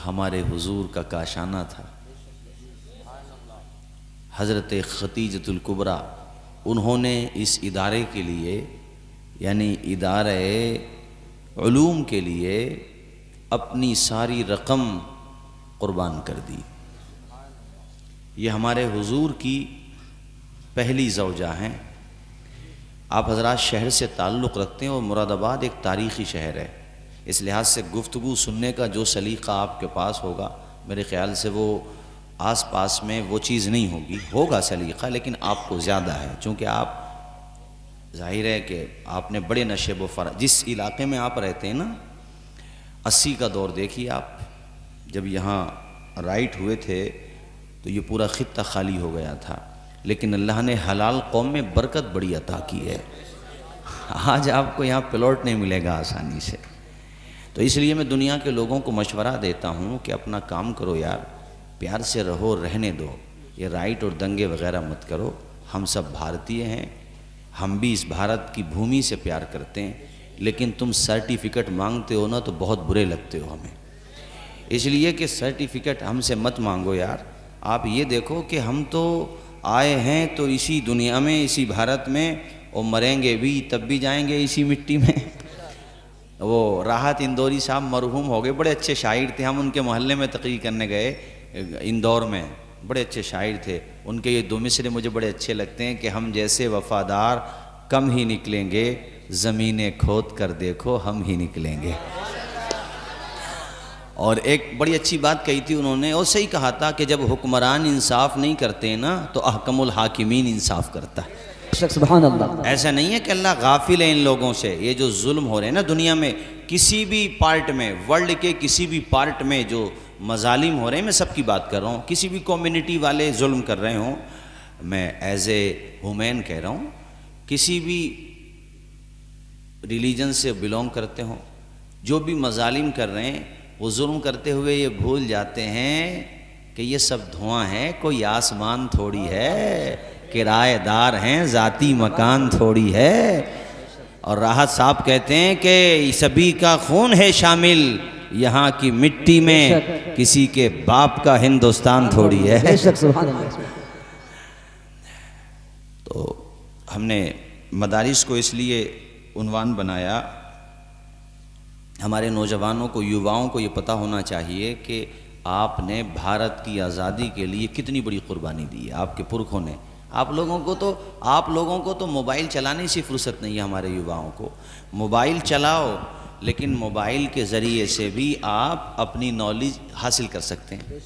हमारे हुजूर का काशाना था। हज़रत खतीजतुल कुबरा, उन्होंने इस इदारे के लिए यानी इदारे उलूम के लिए अपनी सारी रकम कुर्बान कर दी। ये हमारे हुजूर की पहली ज़ौजा हैं। आप हज़रात शहर से ताल्लुक़ रखते हैं और मुरादाबाद एक तारीख़ी शहर है, इस लिहाज से गुफ्तगू सुनने का जो सलीक़ा आपके पास होगा मेरे ख़्याल से वो आस पास में वो चीज़ नहीं होगी, होगा सलीक़ा लेकिन आपको ज़्यादा है, चूँकि आप ज़ाहिर है कि आपने बड़े नशे व फ़रा जिस इलाके में आप रहते हैं ना, 80 का दौर देखिए आप, जब यहाँ राइट हुए थे तो ये पूरा ख़ित्ता खाली हो गया था, लेकिन अल्लाह ने हलाल कौम में बरकत बड़ी अता की है। आज आपको यहाँ प्लॉट नहीं मिलेगा आसानी से। तो इसलिए मैं दुनिया के लोगों को मशवरा देता हूँ कि अपना काम करो यार, प्यार से रहो, रहने दो, ये राइट और दंगे वगैरह मत करो। हम सब भारतीय हैं, हम भी इस भारत की भूमि से प्यार करते हैं, लेकिन तुम सर्टिफिकेट मांगते हो ना तो बहुत बुरे लगते हो हमें, इसलिए कि सर्टिफिकेट हमसे मत मांगो यार। आप ये देखो कि हम तो आए हैं तो इसी दुनिया में, इसी भारत में, और मरेंगे भी तब भी जाएंगे इसी मिट्टी में। वो राहत इंदौरी साहब मरहूम हो गए, बड़े अच्छे शायर थे, हम उनके मोहल्ले में तकरीर करने गए इंदौर में, बड़े अच्छे शायर थे। उनके ये दो मिसरे मुझे बड़े अच्छे लगते हैं कि हम जैसे वफ़ादार कम ही निकलेंगे, ज़मीनें खोद कर देखो हम ही निकलेंगे। और एक बड़ी अच्छी बात कही थी उन्होंने, और सही कहा था कि जब हुक्मरान इंसाफ नहीं करते ना तो अहकमुल हाकिमीन इंसाफ करता है। सुभान अल्लाह। ऐसा नहीं है कि अल्लाह गाफिल है इन लोगों से। ये जो जुल्म हो रहे हैं ना दुनिया में, किसी भी पार्ट में, वर्ल्ड के किसी भी पार्ट में जो मजालिम हो रहे हैं, मैं सबकी बात कर रहा हूँ, किसी भी कम्युनिटी वाले जुल्म कर रहे हों, मैं एज ए ह्यूमैन कह रहा हूँ, किसी भी रिलीजन से बिलोंग करते हों, जो भी मजालिम कर रहे हैं वो जुल्म करते हुए ये भूल जाते हैं कि ये सब धुआं है, कोई आसमान थोड़ी है, किराएदार हैं, ज़ाती मकान थोड़ी है। और राहत साहब कहते हैं कि सभी का खून है शामिल यहाँ की मिट्टी में, किसी के बाप का हिंदुस्तान थोड़ी है। तो हमने मदारिस को इसलिए उन्वान बनाया, हमारे नौजवानों को, युवाओं को ये पता होना चाहिए कि आपने भारत की आज़ादी के लिए कितनी बड़ी कुर्बानी दी है आपके पुरखों ने। आप लोगों को तो मोबाइल चलाने से फुर्सत नहीं है। हमारे युवाओं को मोबाइल चलाओ, लेकिन मोबाइल के ज़रिए से भी आप अपनी नॉलेज हासिल कर सकते हैं।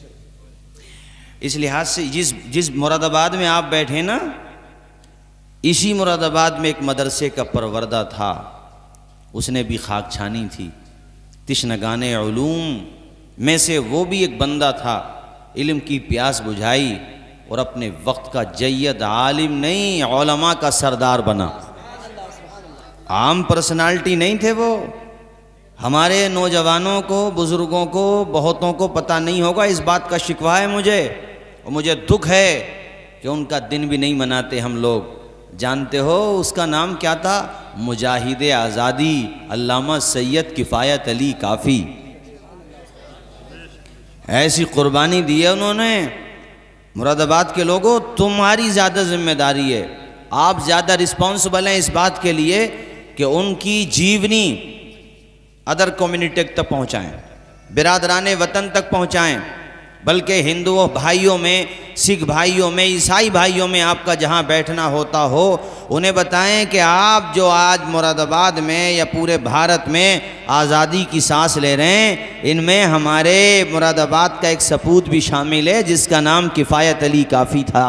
इस लिहाज से जिस मुरादाबाद में आप बैठे ना, इसी मुरादाबाद में एक मदरसे का परवरदा था, उसने भी खाक छानी थी। तिश्नगाने उलूम में से वो भी एक बंदा था, इल्म की प्यास बुझाई और अपने वक्त का जय्यद आलिम नहीं, उलमा का सरदार बना। आम पर्सनालिटी नहीं थे वो। हमारे नौजवानों को, बुज़ुर्गों को, बहुतों को पता नहीं होगा, इस बात का शिकवा है मुझे, और मुझे दुख है कि उनका दिन भी नहीं मनाते हम लोग। जानते हो उसका नाम क्या था? मुजाहिद आज़ादी अल्लामा सैयद किफ़ायत अली काफ़ी। ऐसी कुर्बानी दी है उन्होंने। मुरादाबाद के लोगों, तुम्हारी ज़्यादा जिम्मेदारी है, आप ज़्यादा रिस्पॉन्सिबल हैं इस बात के लिए कि उनकी जीवनी अदर कम्युनिटी तक पहुँचाएँ, बिरादराने वतन तक पहुँचाएँ। बल्कि हिंदुओं भाइयों में, सिख भाइयों में, ईसाई भाइयों में आपका जहाँ बैठना होता हो, उन्हें बताएं कि आप जो आज मुरादाबाद में या पूरे भारत में आज़ादी की सांस ले रहे हैं, इनमें हमारे मुरादाबाद का एक सपूत भी शामिल है जिसका नाम किफ़ायत अली काफ़ी था।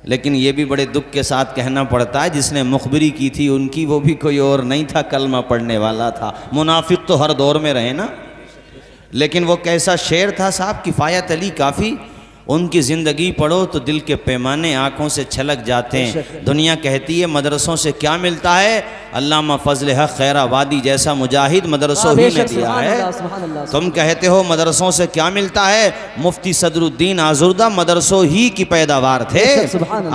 लेकिन ये भी बड़े दुख के साथ कहना पड़ता है, जिसने मुखबिरी की थी उनकी, वो भी कोई और नहीं था, कलमा पढ़ने वाला था। मुनाफिक तो हर दौर में रहे ना, लेकिन वो कैसा शेर था साहब, किफ़ायत अली काफ़ी। उनकी ज़िंदगी पढ़ो तो दिल के पैमाने आँखों से छलक जाते हैं। दुनिया कहती है मदरसों से क्या मिलता है, अल्लामा फजल हक खैराबादी जैसा मुजाहिद मदरसों ही ने दिया है। तुम कहते हो मदरसों से क्या मिलता है, मुफ्ती सदरुद्दीन आजुर्दा मदरसों ही की पैदावार थे।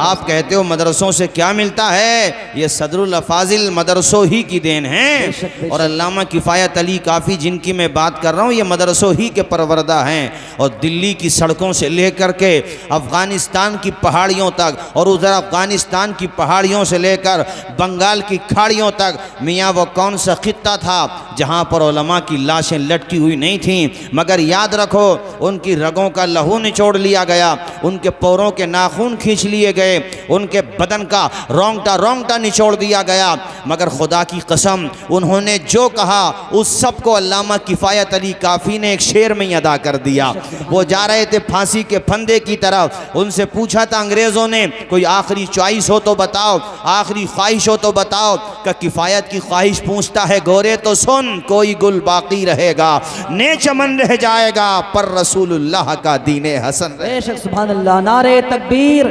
आप कहते हो मदरसों से क्या मिलता है, ये सदरुल अफाजिल मदरसों ही की देन है। और अल्लामा किफ़ायत अली काफ़ी जिनकी मैं बात कर रहा हूँ, ये मदरसों ही के परवरदा हैं। और दिल्ली की सड़कों से लेकर के अफ़गानिस्तान की पहाड़ियों तक, और उधर अफ़गानिस्तान की पहाड़ियों से लेकर बंगाल की खाड़ियों तक, मियाँ वो कौन सा खित्ता था जहाँ पर उलमा की लाशें लटकी हुई नहीं थीं, मगर याद रखो उनकी रगों का लहू निचोड़ लिया गया, उनके पैरों के नाखून खींच लिए गए, उनके बदन का रोंगटा निचोड़ दिया गया, मगर खुदा की कसम उन्होंने जो कहा उस सब को अल्लामा किफ़ायत अली काफ़ी ने एक शेर में अदा कर दिया। वो जा रहे थे फांसी के फंदे की तरफ, उनसे पूछा था अंग्रेज़ों ने कोई आखिरी चॉइस हो तो बताओ, आखिरी ख्वाहिश हो तो बताओ। का किफ़ायत की ख्वाहिश पूछता है, गोरे तो सुन, कोई गुल बाकी रहेगा, ने चमन रह जाएगा, पर रसूलुल्लाह का दीने हसन रहे। बेशक सुभान अल्लाह। नारे तकबीर,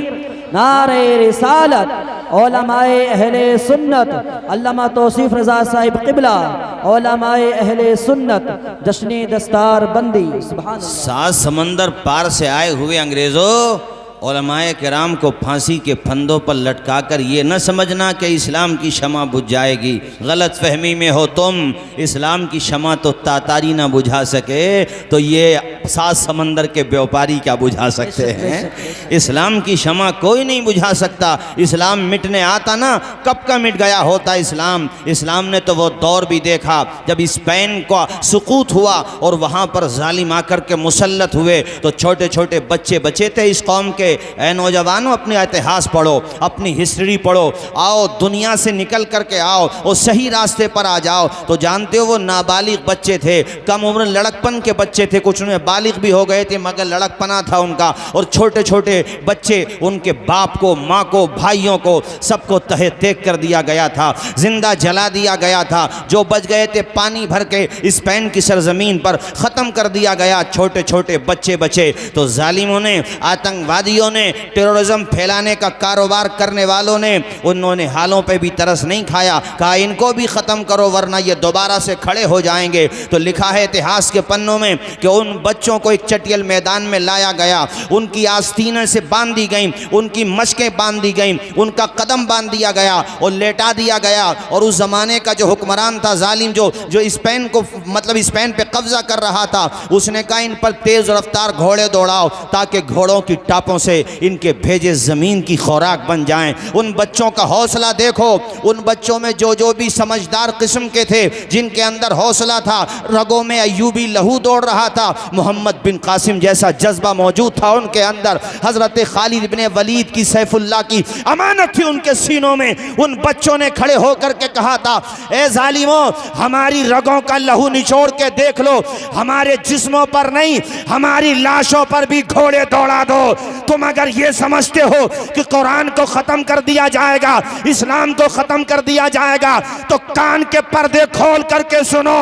नारे रिसालत, उलमाए अहले सुन्नत, अल्लामा तौसीफ रज़ा साहिब क़िबला, उलमाए अहले सुन्नत, जश्न दस्तार बंदी। सुभान अल्लाह। 7 समंदर पार से आए हुए अंग्रेज़ों उलमाए किराम को फांसी के फंदों पर लटका कर ये न समझना कि इस्लाम की शमा बुझ जाएगी। गलत फहमी में हो तुम, इस्लाम की शमा तो तातारी ना बुझा सके तो ये 7 समंदर के व्यापारी क्या बुझा सकते हैं। इस्लाम की शमा कोई नहीं बुझा सकता। इस्लाम मिटने आता ना, कब का मिट गया होता इस्लाम। इस्लाम ने तो वो दौर भी देखा जब स्पेन का सुकूत हुआ और वहाँ पर जालिम आकर के मुसल्लत हुए, तो छोटे छोटे बच्चे बचे थे इस कौम के। ऐ नौजवानों, अपने इतिहास पढ़ो, अपनी हिस्ट्री पढ़ो, आओ दुनिया से निकल करके आओ और सही रास्ते पर आ जाओ। तो जानते हो वो नाबालिग बच्चे थे, कम उम्र लड़कपन के बच्चे थे, कुछ उनमें बालिग भी हो गए थे मगर लड़कपना था उनका। और छोटे छोटे बच्चे, उनके बाप को, माँ को, भाइयों को, सबको तहे तेग कर दिया गया था, जिंदा जला दिया गया था। जो बच गए थे पानी भर के स्पेन की सरजमीन पर ख़त्म कर दिया गया। छोटे छोटे बच्चे बचे तो जालिमों ने, आतंकवादियों ने, टेररिज्म फैलाने का कारोबार करने वालों ने, उन्होंने हालों पे भी तरस नहीं खाया, कहा इनको भी ख़त्म करो वरना ये दोबारा से खड़े हो जाएंगे। तो लिखा है इतिहास के पन्नों में कि उन बच्चों को एक चटियल मैदान में लाया गया, उनकी आस्तीनें से बांध दी गई, उनकी मशकें बांध दी गई, उनका कदम बांध दिया गया और लेटा दिया गया। और उस ज़माने का जो हुक्मरान था जालिम, जो स्पेन को, मतलब स्पेन पे कब्जा कर रहा था, उसने कहा इन पर तेज़ रफ्तार घोड़े दौड़ाओ ताकि घोड़ों की टापों से इनके भेजे ज़मीन की खुराक बन जाएं। उन बच्चों का हौसला देखो, उन बच्चों में जो भी समझदार किस्म के थे, जिनके अंदर हौसला था, रगों में अय्यूबी लहू दौड़ रहा था, मोहम्मद बिन कासिम जैसा जज्बा मौजूद था उनके अंदर, हज़रत खालिद इब्ने वलीद की सैफुल्लाह की अमानत थी उनके सीनों में। उन बच्चों ने खड़े होकर के कहा था, ए जालिमों, हमारी रगों का लहू निचोड़ के देख लो, हमारे जिस्मों पर नहीं हमारी लाशों पर भी घोड़े दौड़ा दो। तुम अगर ये समझते हो कि कुरान को ख़त्म कर दिया जाएगा, इस्लाम को ख़त्म कर दिया जाएगा, तो कान के पर्दे खोल करके सुनो।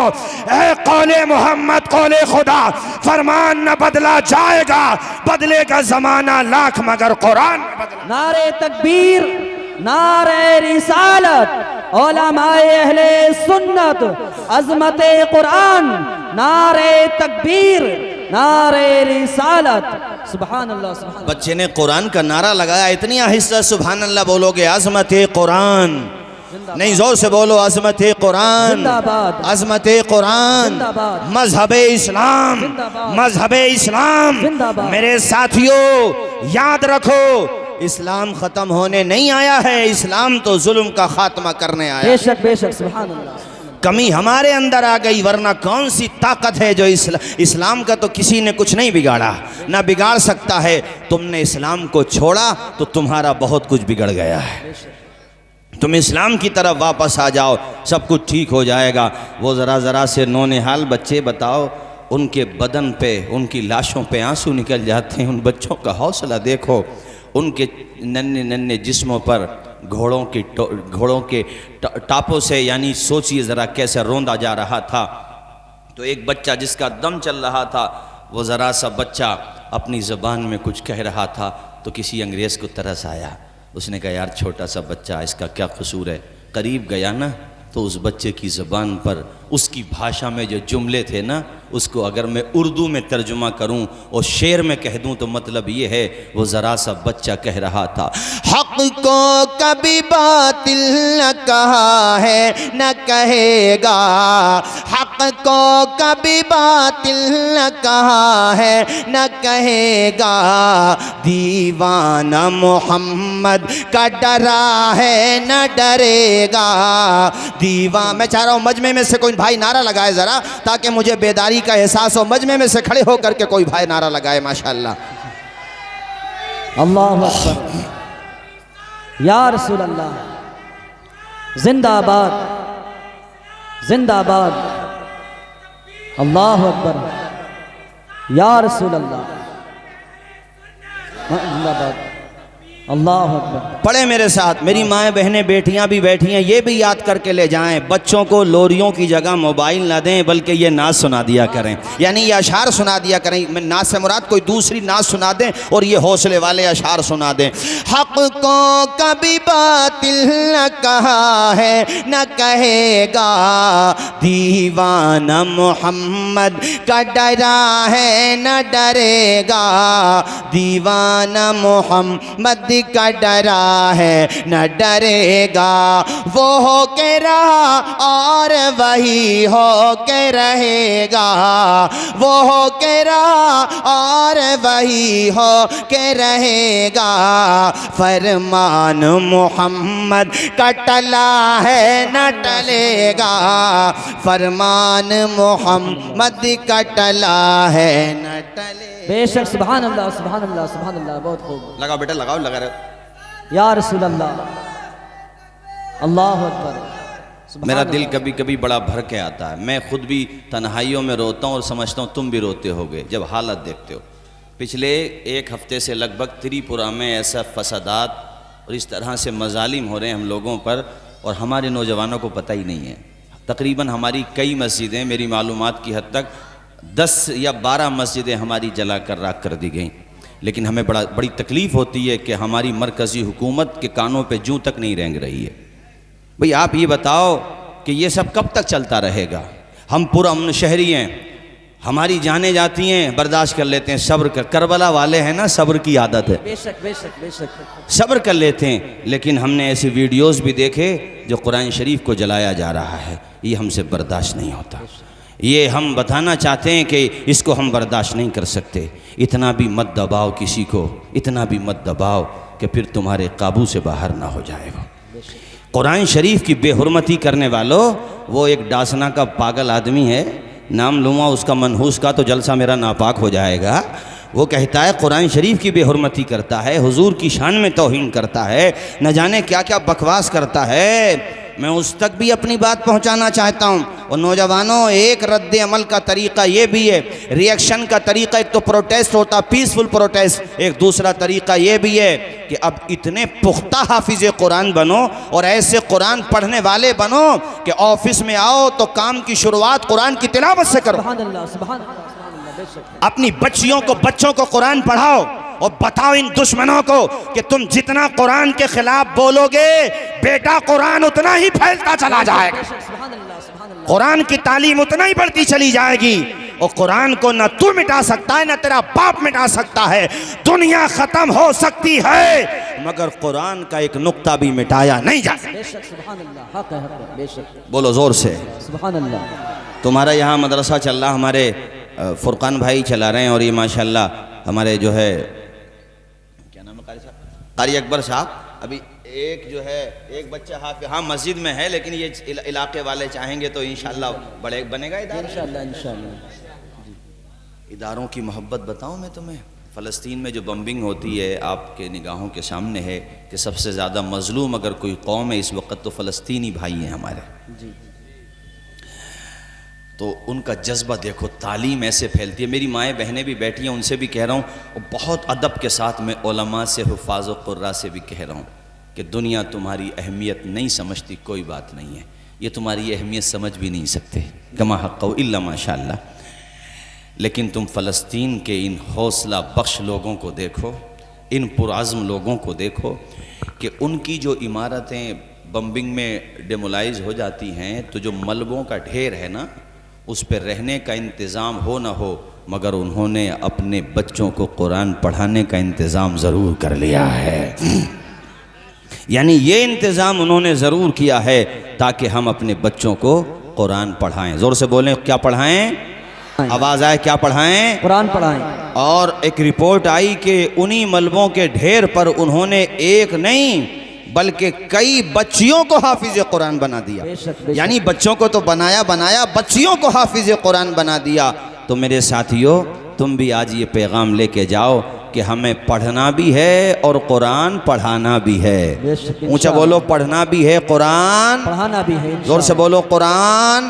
ए कौले मोहम्मद, कौले खुदा, फरमान न बदला जाएगा, बदलेगा ज़माना लाख मगर कुरान न बदला। नारे तकबीर, नारे रिसालत, उलमाए अहले सुन्नत, अज़मते कुरान, नारे तकबीर, नारे रिसालत। सुभान अल्लाह, सुभान अल्लाह। बच्चे ने कुरान का नारा लगाया, इतनी आहिस्ता सुभान अल्लाह बोलोगे, अज़मते कुरान नहीं, जोर से बोलो, अज़मते कुरान, अज़मते कुरान, मज़हबे इस्लाम, मज़हबे इस्लाम। मेरे साथियों याद रखो, इस्लाम ख़त्म होने नहीं आया है, इस्लाम तो जुल्म का खात्मा करने आया। बेशक बेशक, सुभान अल्लाह। कमी हमारे अंदर आ गई, वरना कौन सी ताकत है जो इस्लाम का तो किसी ने कुछ नहीं बिगाड़ा, ना बिगाड़ सकता है। तुमने इस्लाम को छोड़ा तो तुम्हारा बहुत कुछ बिगड़ गया है। तुम इस्लाम की तरफ वापस आ जाओ, सब कुछ ठीक हो जाएगा। वो ज़रा से नौनिहाल बच्चे बताओ, उनके बदन पे, उनकी लाशों पे आंसू निकल जाते हैं। उन बच्चों का हौसला देखो, उनके नन्हे नन्हे जिस्मों पर घोड़ों के टापों से, यानी सोचिए ज़रा कैसे रोंदा जा रहा था। तो एक बच्चा जिसका दम चल रहा था, वो ज़रा सा बच्चा अपनी ज़बान में कुछ कह रहा था, तो किसी अंग्रेज़ को तरस आया। उसने कहा, यार छोटा सा बच्चा, इसका क्या कसूर है। करीब गया ना, तो उस बच्चे की ज़बान पर उसकी भाषा में जो जुमले थे ना, उसको अगर मैं उर्दू में तर्जुमा करूं और शेर में कह दूं तो मतलब ये है, वो ज़रा सा बच्चा कह रहा था, हक़ को कभी बातिल न कहा है न कहेगा, हक़ को कभी बातिल न कहा है न कहेगा, दीवाना मोहम्मद का डरा है न डरेगा। मैं चाह रहा हूँ मजमे में से कोई भाई नारा लगाए ज़रा, ताकि मुझे बेदारी का एहसास हो। मजमे में से खड़े होकर के कोई भाई नारा लगाए। माशाअल्लाह, अल्लाह अकबर, या रसूल अल्लाह, जिंदाबाद जिंदाबाद, अल्लाह अकबर, या रसूल अल्लाह, जिंदाबाद, अल्लाह अकबर। पढ़े मेरे साथ, मेरी माएँ बहनें बेटियां भी बैठी हैं, ये भी याद करके ले जाएं, बच्चों को लोरियों की जगह मोबाइल ना दें, बल्कि ये नाच सुना दिया करें, यानी ये अशार सुना दिया करें। मैं नाच से मुराद कोई दूसरी नाच सुना दें और ये हौसले वाले अशार सुना दें। हक़ को कभी बातिल न कहा है न कहेगा, दीवाना मोहम्मद का डरा है न डरेगा, दीवाना मोहम्मद का डरा है न डरेगा, वो हो के रहा और वही हो के रहेगा, वो हो के रहा और वही हो के रहेगा, फरमान मोहम्मद का टला है न टलेगा, फरमान मोहम्मद का टला है न टलेगा। बेशक, सुभान अल्लाह सुभान अल्लाह सुभान अल्लाह, बहुत खूब। लगाओ बेटा लगाओ, लगा रहे। या रसूल अल्लाह, अल्लाह अकबर। मेरा दिल कभी कभी बड़ा भर के आता है, मैं खुद भी तन्हाइयों में रोता हूँ और समझता हूँ तुम भी रोते होगे जब हालत देखते हो। पिछले एक हफ्ते से लगभग त्रिपुरा में ऐसा फसादात और इस तरह से मजालिम हो रहे हैं हम लोगों पर, और हमारे नौजवानों को पता ही नहीं है। तकरीबन हमारी कई मस्जिदें, मेरी मालूमात की हद तक 10 या 12 मस्जिदें हमारी जला कर राख कर दी गई, लेकिन हमें बड़ी तकलीफ़ होती है कि हमारी मरकज़ी हुकूमत के कानों पे जूं तक नहीं रेंग रही है। भाई आप ये बताओ कि ये सब कब तक चलता रहेगा? हम पुरअमन शहरी हैं, हमारी जानें जाती हैं, बर्दाश्त कर लेते हैं, सब्र कर, करबला वाले हैं ना, सब्र की आदत है, बेशक बेशक बेशक, सब्र कर लेते हैं। लेकिन हमने ऐसे वीडियोज़ भी देखे जो कुरान शरीफ को जलाया जा रहा है, ये हमसे बर्दाश्त नहीं होता। ये हम बताना चाहते हैं कि इसको हम बर्दाश्त नहीं कर सकते। इतना भी मत दबाओ किसी को, इतना भी मत दबाओ कि फिर तुम्हारे काबू से बाहर ना हो जाएगा। कुरान शरीफ की बेहुरमती करने वालों, वो एक डासना का पागल आदमी है, नाम लूँगा उसका मनहूस का तो जलसा मेरा नापाक हो जाएगा। वो कहता है कुरान शरीफ की बेहुरमती करता है, हुजूर की शान में तौहीन करता है, न जाने क्या क्या बकवास करता है। मैं उस तक भी अपनी बात पहुंचाना चाहता हूं। और नौजवानों, एक रद्द अमल का तरीक़ा ये भी है, रिएक्शन का तरीक़ा, एक तो प्रोटेस्ट होता, पीसफुल प्रोटेस्ट, एक दूसरा तरीक़ा ये भी है कि अब इतने पुख्ता हाफिज़ कुरान बनो और ऐसे कुरान पढ़ने वाले बनो कि ऑफिस में आओ तो काम की शुरुआत कुरान की तिलावत से करो। सुभान अल्लाह सुभान अल्लाह सुभान अल्लाह, बेशक। अपनी बच्चों को कुरान पढ़ाओ और बताओ इन दुश्मनों को कि तुम जितना कुरान के खिलाफ बोलोगे, बेटा कुरान उतना ही फैलता चला जाएगा, कुरान की तालीम उतना ही बढ़ती चली जाएगी। और कुरान को न तू मिटा सकता है न तेरा बाप मिटा सकता है। दुनिया खत्म हो सकती है मगर कुरान का एक नुक्ता भी मिटाया नहीं जा सकता। बोलो जोर से सुभान अल्लाह। तुम्हारा यहाँ मदरसा चल रहा, हमारे फुरकान भाई चला रहे हैं, और ये माशाल्लाह हमारे जो है क्या नाम है कारी अकबर साहब, अभी एक जो है एक बच्चा हाँ मस्जिद में है, लेकिन ये इलाके वाले चाहेंगे तो इंशाल्लाह बनेगा इंशाल्लाह। इदारों की मोहब्बत बताऊं मैं तुम्हें, फ़लस्तीन में जो बम्बिंग होती है आपके निगाहों के सामने है कि सबसे ज़्यादा मजलूम अगर कोई कौम है इस वक्त तो फ़लस्तीनी भाई हैं हमारे जी। तो उनका जज्बा देखो, तालीम ऐसे फैलती है। मेरी माएँ बहनें भी बैठी हैं, उनसे भी कह रहा हूँ, और बहुत अदब के साथ मैं उलमा से, हुफ़ाज़ व क़ुर्रा से भी कह रहा हूँ कि दुनिया तुम्हारी अहमियत नहीं समझती, कोई बात नहीं है, ये तुम्हारी अहमियत समझ भी नहीं सकते, कमा हक़्क़हु इल्ला माशाअल्लाह। लेकिन तुम फ़लस्तीन के इन हौसला बख्श लोगों को देखो, इन पुरअज़्म लोगों को देखो कि उनकी जो इमारतें बम्बिंग में डेमोलाइज हो जाती हैं तो जो मलबों का ढेर है ना, उस पर रहने का इंतज़ाम हो ना हो, मगर उन्होंने अपने बच्चों को कुरान पढ़ाने का इंतज़ाम ज़रूर कर लिया है। यानी ये इंतज़ाम उन्होंने ज़रूर किया है ताकि हम अपने बच्चों को कुरान पढ़ाएं। ज़ोर से बोलें, क्या पढ़ाएं? आवाज़ आए, क्या पढ़ाएं? कुरान पढ़ाएं। और एक रिपोर्ट आई कि उन्हीं मलबों के ढेर पर उन्होंने एक नहीं बल्कि कई बच्चियों को हाफिज कुरान बना दिया। बेशक। यानी बच्चों को तो बनाया, बच्चियों को हाफिज कुरान बना दिया। तो मेरे साथियों, तुम भी आज ये पैगाम लेके जाओ कि हमें पढ़ना भी है और कुरान पढ़ाना भी है। ऊंचा बोलो, पढ़ना भी है, कुरान पढ़ाना भी है। जोर से बोलो, कुरान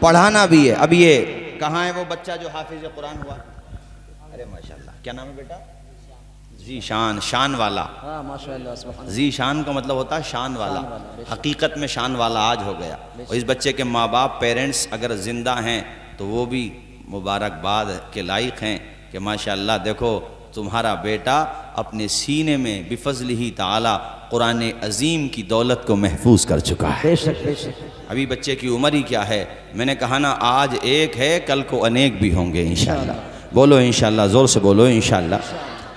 पढ़ाना भी है। अब ये कहाँ है वो बच्चा जो हाफिज कुरान हुआ? अरे माशाल्लाह, क्या नाम है बेटा? ज़ीशान, शान वाला। हाँ माशाल्लाह, सुभान। ज़ीशान का मतलब होता है शान वाला। हकीकत में शान वाला आज हो गया। और इस बच्चे के माँ बाप, पेरेंट्स अगर ज़िंदा हैं तो वो भी मुबारकबाद के लायक हैं कि माशाल्लाह देखो तुम्हारा बेटा अपने सीने में बिफज़लिही ताला कुरान अज़ीम की दौलत को महफूज कर चुका है। बेशक बेशक। अभी बच्चे की उम्र ही क्या है? मैंने कहा ना, आज एक है, कल को अनेक भी होंगे इंशाअल्लाह। बोलो इंशाअल्लाह, ज़ोर से बोलो इंशाअल्लाह,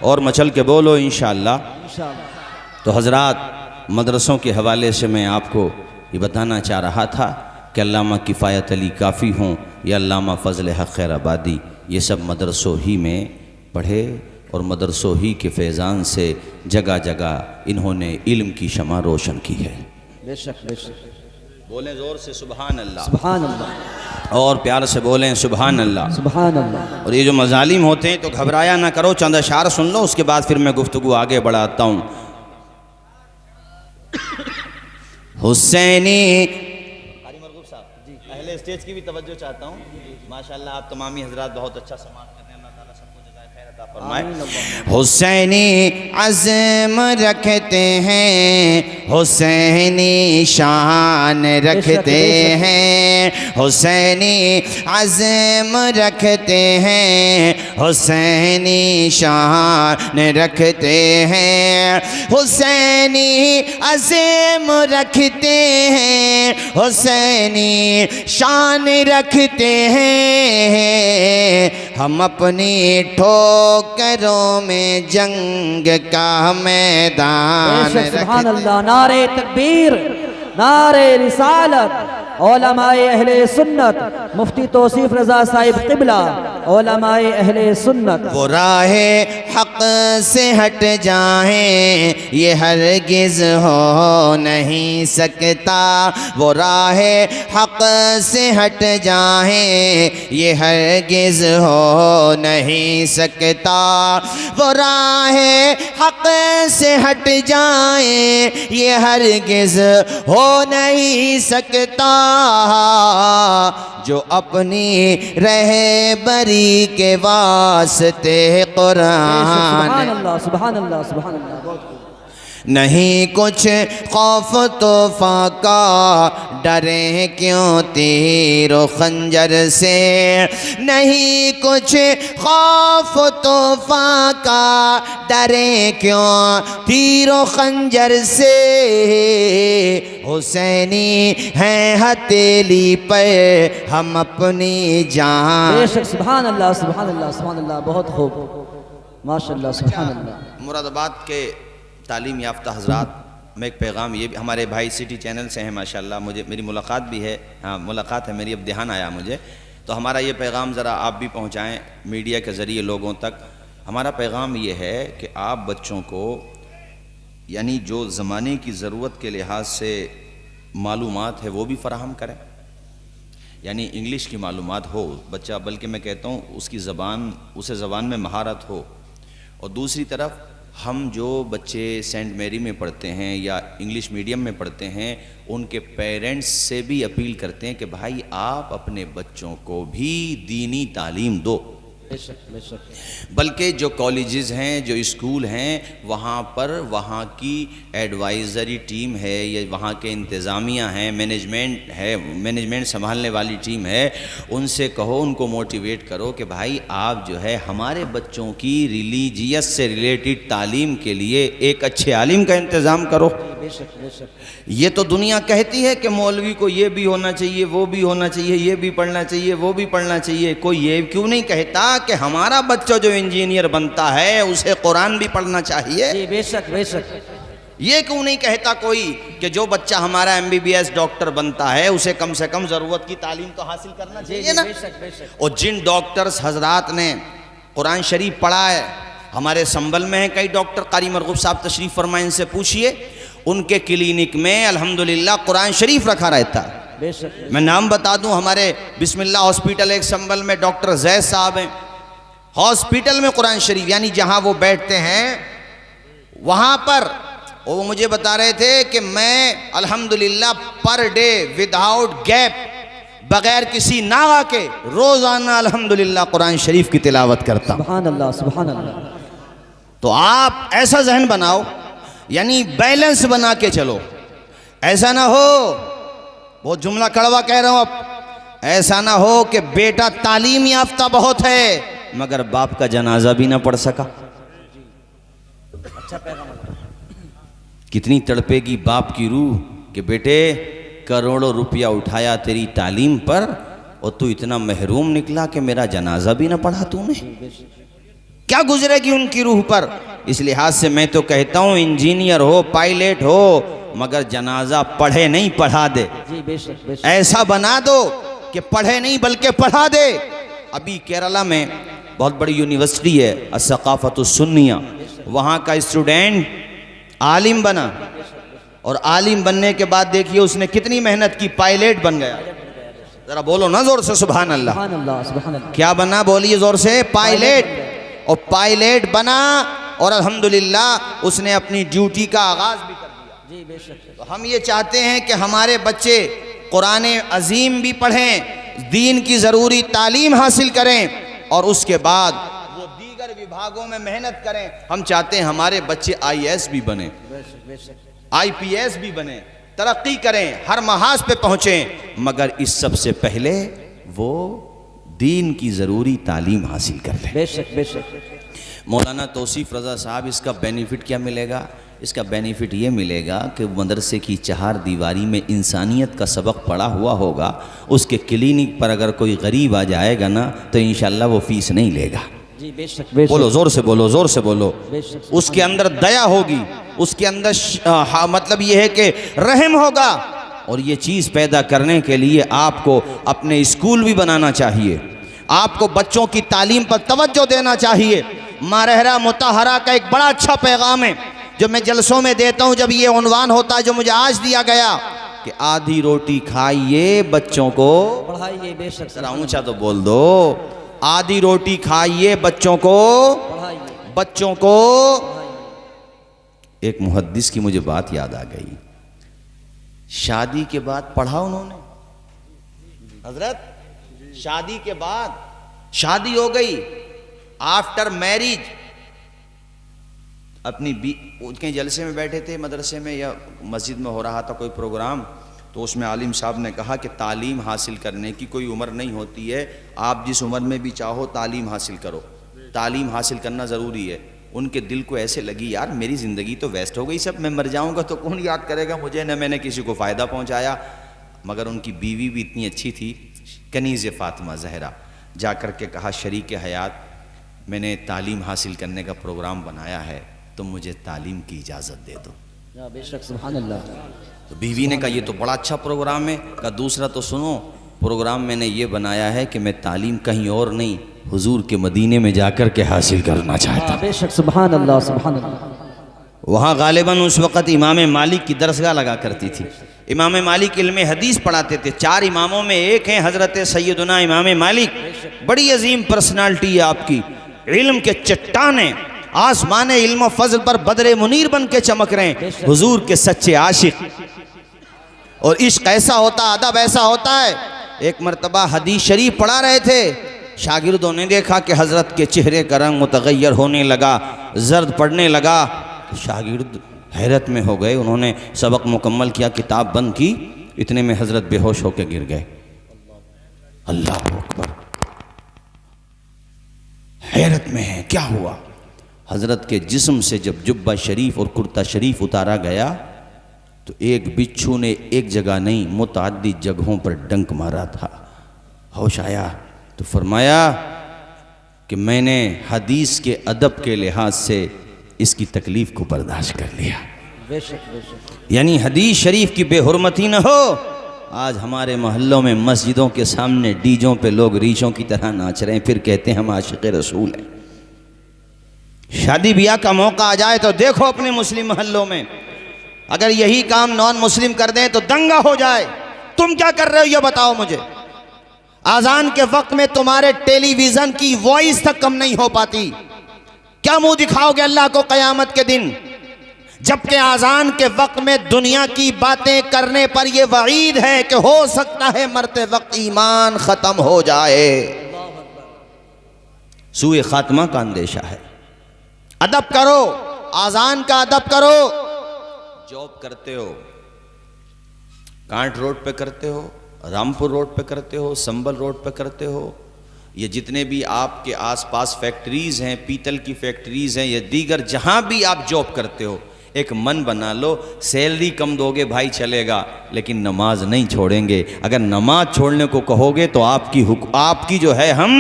और मचल के बोलो इंशाअल्लाह। तो हज़रात, मदरसों के हवाले से मैं आपको ये बताना चाह रहा था कि अल्लामा किफ़ायत अली काफ़ी हों या अल्लामा फ़ज़ल हक़ खैराबादी, ये सब मदरसों ही में पढ़े और मदरसों ही के फैज़ान से जगह जगह इन्होंने इल्म की शमा रोशन की है। बेशक बेशक। बोलें ज़ोर से सुबहान अल्लाह, सुभान अल्लाह, और प्यार से बोलें सुबहान अल्लाह, सुभान अल्लाह। और ये जो मज़ालिम होते हैं तो घबराया ना करो, चंद अशार सुन लो, उसके बाद फिर मैं गुफ्तगू आगे बढ़ाता हूँ। हुसैनी अहले स्टेज की भी तवज्जो चाहता हूँ। माशाल्लाह आप तमामी हजरात बहुत अच्छा समाज कर रहे हैं, अल्लाह ताला सबको जज़ाए खैर अता फरमाए। हुसैनी अज़्म रखते हैं, हुसैनी शान रखते हैं, हुसैनी अज़्म रखते हैं, हुसैनी शान रखते हैं, हुसैनी अज़्म रखते हैं, हुसैनी शान रखते हैं। हम अपनी ठोकरों में जंग का मैदान सुभान अल्लाह। नारे तकबीर, नारे रिसालत। उलमाए अहले सुन्नत, मुफ्ती तौसीफ रज़ा साहिब क़िबला, उलमाए अहले सुन्नत। वो राहे हक से हट जाएं ये हरगिज़ हो नहीं सकता, वो राहे हक से हट जाएं ये हरगिज़ हो नहीं सकता, वो राहे हक से हट जाएं ये हरगिज़ हो नहीं सकता, जो अपनी रहबरी के वास्ते कुरान। सुभान अल्लाह, सुभान अल्लाह, सुभान अल्लाह। नहीं कुछ खौफ तोफा का, डरे क्यों तीर खंजर से, नहीं कुछ खौफ तोफा का, डरे क्यों तीर खंजर से, हुसैनी हैं हथेली पर हम अपनी जान। बेशक। सुभान अल्लाह, सुभान अल्लाह, सुभान अल्लाह। बहुत खूब, माशाअल्लाह, सुभान अल्लाह। मुरादाबाद के तालीम याफ्ता हज़रात में एक पैगाम ये भी, हमारे भाई सिटी चैनल से हैं माशाल्लाह, मुझे मेरी मुलाकात भी है, हाँ मुलाकात है मेरी, अब ध्यान आया मुझे, तो हमारा ये पैगाम ज़रा आप भी पहुँचाएँ मीडिया के ज़रिए लोगों तक। हमारा पैगाम ये है कि आप बच्चों को यानी जो ज़माने की ज़रूरत के लिहाज से मालूमात है वो भी फ़राहम करें, यानी इंग्लिश की मालूमात हो बच्चा, बल्कि मैं कहता हूँ उसकी ज़बान, उसे ज़बान में महारत हो। और दूसरी तरफ हम जो बच्चे सेंट मैरी में पढ़ते हैं या इंग्लिश मीडियम में पढ़ते हैं, उनके पेरेंट्स से भी अपील करते हैं कि भाई आप अपने बच्चों को भी दीनी तालीम दो। बल्कि जो कॉलेजेस हैं, जो स्कूल हैं, वहाँ पर वहाँ की एडवाइज़री टीम है या वहाँ के इंतज़ामिया हैं, मैनेजमेंट है, मैनेजमेंट संभालने वाली टीम है, उनसे कहो, उनको मोटिवेट करो कि भाई आप जो है हमारे बच्चों की रिलीजियस से रिलेटेड तालीम के लिए एक अच्छे आलिम का इंतज़ाम करो। ये तो दुनिया कहती है कि मौलवी को ये भी होना चाहिए, वो भी होना चाहिए, ये भी पढ़ना चाहिए, वो भी पढ़ना चाहिए। कोई ये क्यों नहीं कहता कि हमारा बच्चा जो इंजीनियर बनता है उसे कुरान भी पढ़ना चाहिए? जी बेशक बेशक। ये क्यों नहीं कहता कोई कि जो बच्चा हमारा MBBS डॉक्टर बनता है उसे कम से कम ज़रूरत की तालीम तो हासिल करना चाहिए ना। और जिन डॉक्टर्स हजरात ने कुरान शरीफ पढ़ा है, हमारे संभल में है कई डॉक्टर, कारी मरगूब साहब तशरीफ़ फरमाएं, इनसे पूछिए, उनके क्लिनिक में अल्हम्दुलिल्लाह कुरान शरीफ रखा रहता है। मैं नाम बता दूं, हमारे बिस्मिल्लाह हॉस्पिटल एक संभल में डॉक्टर जैद साहब हैं, हॉस्पिटल में कुरान शरीफ, यानी जहां वो बैठते हैं वहां पर वो मुझे बता रहे थे कि मैं अल्हम्दुलिल्लाह पर डे विदाउट गैप, बगैर किसी नागा के रोजाना अल्हम्दुलिल्लाह कुरान शरीफ की तिलावत करता। सुभान अल्लाह सुभान अल्लाह। तो आप ऐसा जहन बनाओ, यानी बैलेंस बना के चलो। ऐसा ना हो, बहुत जुमला कड़वा कह रहा हूं अब, ऐसा ना हो कि बेटा तालीम याफ्ता बहुत है मगर बाप का जनाजा भी ना पढ़ सका। कितनी तड़पेगी बाप की रूह कि बेटे करोड़ों रुपया उठाया तेरी तालीम पर और तू इतना महरूम निकला कि मेरा जनाजा भी ना पढ़ा तूने। क्या गुजरेगी उनकी रूह पर। इस लिहाज से मैं तो कहता हूँ इंजीनियर हो, पायलट हो, मगर जनाजा पढ़े नहीं पढ़ा दे। जी बेशक बेशक। ऐसा बना दो कि पढ़े नहीं बल्कि पढ़ा दे। अभी केरला में बहुत बड़ी यूनिवर्सिटी है असकाफतुस्सुन्निया, वहाँ का स्टूडेंट आलिम बना और आलिम बनने के बाद देखिए उसने कितनी मेहनत की, पायलट बन गया। जरा बोलो ना जोर से सुभान अल्लाह। सुभान अल्लाह सुभान अल्लाह। क्या बना, बोलिए जोर से, पायलट। और पायलट बना और अल्हम्दुलिल्लाह उसने अपनी ड्यूटी का आगाज भी कर दिया। जी बेशक। तो हम ये चाहते हैं कि हमारे बच्चे कुरान अजीम भी पढ़ें, दीन की ज़रूरी तालीम हासिल करें और उसके बाद वो दीगर विभागों में मेहनत करें। हम चाहते हैं हमारे बच्चे IAS भी बने, IPS भी बने, तरक्की करें, हर महाज पे पहुँचें, मगर इस सब से पहले वो दीन की ज़रूरी तालीम हासिल कर लें। बेशक बेशक। मौलाना तौसीफ़ रज़ा साहब, इसका बेनिफिट क्या मिलेगा? इसका बेनिफिट ये मिलेगा कि मदरसे की चार दीवारी में इंसानियत का सबक पढ़ा हुआ होगा, उसके क्लिनिक पर अगर कोई गरीब आ जाएगा ना तो इंशाअल्लाह वो फीस नहीं लेगा। जी बेशक बेशक। बोलो जोर से, बोलो जोर से, बोलो। बेशक। उसके अंदर दया होगी, उसके अंदर मतलब ये है कि रहम होगा। और ये चीज़ पैदा करने के लिए आपको अपने स्कूल भी बनाना चाहिए, आपको बच्चों की तालीम पर तवज्जो देना चाहिए। मारहरा मुताहरा का एक बड़ा अच्छा पैगाम है जो मैं जलसों में देता हूँ, जब ये उन्वान होता है जो मुझे आज दिया गया कि आधी रोटी खाइए बच्चों को पढ़ाइए। बेशक। जरा ऊंचा तो बोल दो, आधी रोटी खाइए बच्चों को पढ़ाइए। बच्चों को। एक मुहद्दिस की मुझे बात याद आ गई, शादी के बाद पढ़ा उन्होंने, हजरत शादी के बाद, शादी हो गई, आफ्टर मैरिज अपनी उनके जलसे में बैठे थे मदरसे में या मस्जिद में हो रहा था कोई प्रोग्राम, तो उसमें आलिम साहब ने कहा कि तालीम हासिल करने की कोई उम्र नहीं होती है, आप जिस उम्र में भी चाहो तालीम हासिल करो, तालीम हासिल करना ज़रूरी है। उनके दिल को ऐसे लगी, यार मेरी ज़िंदगी तो वेस्ट हो गई, सब मैं मर जाऊँगा तो कौन याद करेगा मुझे, न मैंने किसी को फ़ायदा पहुँचाया। मगर उनकी बीवी भी इतनी अच्छी थी, कनीज़ फ़ातिमा ज़हरा, जा कर के कहा शरीक हयात मैंने तालीम हासिल करने का प्रोग्राम बनाया है, तुम मुझे तालीम की इजाज़त दे दो। बेशक सुभान अल्लाह। तो बीवी ने कहा ये तो बड़ा अच्छा प्रोग्राम है। कहा दूसरा तो सुनो, प्रोग्राम मैंने ये बनाया है कि मैं तालीम कहीं और नहीं, हुजूर के मदीने में जाकर के हासिल करना चाहता। बेशक सुभान अल्लाह सुभान अल्लाह। वहाँ गालिबन उस वक़्त इमाम मालिक की दरसगाह लगा करती थी। इमाम मालिक इल्म हदीस पढ़ाते थे, 4 इमामों में एक हैं हज़रत सैयदना इमाम मालिक। बड़ी अजीम पर्सनालिटी है आपकी, इल्म के चट्टान हैं, आसमान इल्म फजल पर बदरे मुनीर बन के चमक रहे हैं, हुजूर के सच्चे आशिक। और इश्क ऐसा होता, अदब ऐसा होता है। एक मरतबा हदीस शरीफ पढ़ा रहे थे शागिर्दों ने देखा कि हज़रत के चेहरे का रंग मुतगय्यर होने लगा, जर्द पड़ने लगा। शागिर्द हैरत में हो गए। उन्होंने सबक मुकम्मल किया, किताब बंद की, इतने में हज़रत बेहोश होकर गिर गए। अल्लाह अकबर, हैरत में है, क्या हुआ? हज़रत के जिस्म से जब जुब्बा शरीफ और कुर्ता शरीफ उतारा गया तो एक बिच्छू ने एक जगह नहीं मुतअद्दिद जगहों पर डंक मारा था। होश आया तो फरमाया कि मैंने हदीस के अदब के लिहाज से इसकी तकलीफ़ को बर्दाश्त कर लिया। यानी हदीस शरीफ की बेहुरमती न हो। आज हमारे मोहल्लों में मस्जिदों के सामने डीजों पे लोग रीछों की तरह नाच रहे हैं, फिर कहते हैं हम आशिक़ रसूल हैं। शादी ब्याह का मौका आ जाए तो देखो अपने मुस्लिम मोहल्लों में, अगर यही काम नॉन मुस्लिम कर दें तो दंगा हो जाए। तुम क्या कर रहे हो ये बताओ मुझे। आजान के वक्त में तुम्हारे टेलीविजन की वॉइस तक कम नहीं हो पाती, क्या मुंह दिखाओगे अल्लाह को क़यामत के दिन? जबकि आजान के वक्त में दुनिया की बातें करने पर यह वईद है कि हो सकता है मरते वक्त ईमान खत्म हो जाए, सूए खात्मा का अंदेशा है। अदब करो, आजान का अदब करो। जॉब करते हो, कांट रोड पे करते हो, रामपुर रोड पे करते हो, संबल रोड पे करते हो, ये जितने भी आपके आसपास फैक्ट्रीज हैं, पीतल की फैक्ट्रीज हैं, या दीगर जहां भी आप जॉब करते हो, एक मन बना लो, सैलरी कम दोगे भाई चलेगा, लेकिन नमाज नहीं छोड़ेंगे। अगर नमाज छोड़ने को कहोगे तो आपकी जो है हम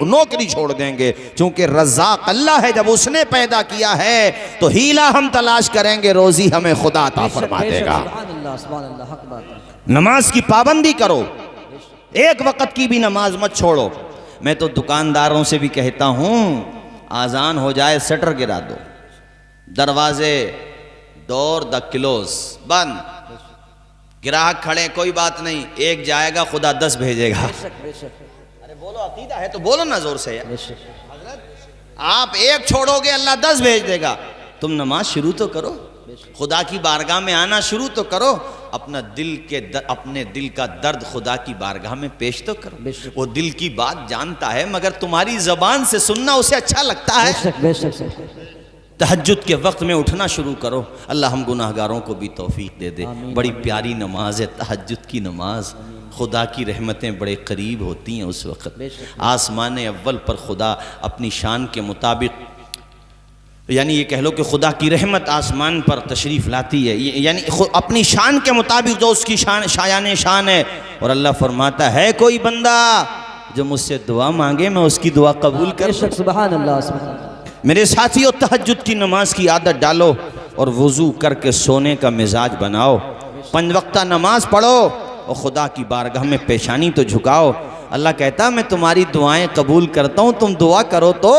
नौकरी छोड़ देंगे, क्योंकि रज़ाक अल्लाह है। जब उसने पैदा किया है तो हीला हम तलाश करेंगे, रोजी हमें खुदा अता फरमा देगा। नमाज की पाबंदी करो, एक वक्त की भी नमाज मत छोड़ो। मैं तो दुकानदारों से भी कहता हूँ, आजान हो जाए शटर गिरा दो, दरवाजे डोर द क्लोज बंद, ग्राहक खड़े कोई बात नहीं, एक जाएगा खुदा 10 भेजेगा। अरे बोलो, अकीदा है तो बोलो ना जोर से यार। आप एक छोड़ोगे अल्लाह 10 भेज देगा। तुम नमाज शुरू तो करो, खुदा की बारगाह में आना शुरू तो करो, अपने दिल का दर्द खुदा की बारगाह में पेश तो करो। वो दिल की बात जानता है, मगर तुम्हारी जबान से सुनना उसे अच्छा लगता है। तहज्जुद के वक्त में उठना शुरू करो। अल्लाह हम गुनाहगारों को भी तौफीक दे दे। बड़ी प्यारी नमाज है तहज्जुद की नमाज। खुदा की रहमतें बड़े करीब होती हैं उस वक्त। आसमान अव्वल पर खुदा अपनी शान के मुताबिक, यानी ये कह लो कि खुदा की रहमत आसमान पर तशरीफ़ लाती है, यानी अपनी शान के मुताबिक जो उसकी शान शायान शान है। और अल्लाह फरमाता है कोई बंदा जो मुझसे दुआ मांगे मैं उसकी दुआ कबूल कर। सुभान अल्लाह। मेरे साथियों, तहज्जुद की नमाज की आदत डालो और वुज़ू करके सोने का मिजाज बनाओ। 5 वक्ता नमाज पढ़ो और खुदा की बारगाह में पेशानी तो झुकाओ। अल्लाह कहता मैं तुम्हारी दुआएं कबूल करता हूँ, तुम दुआ करो तो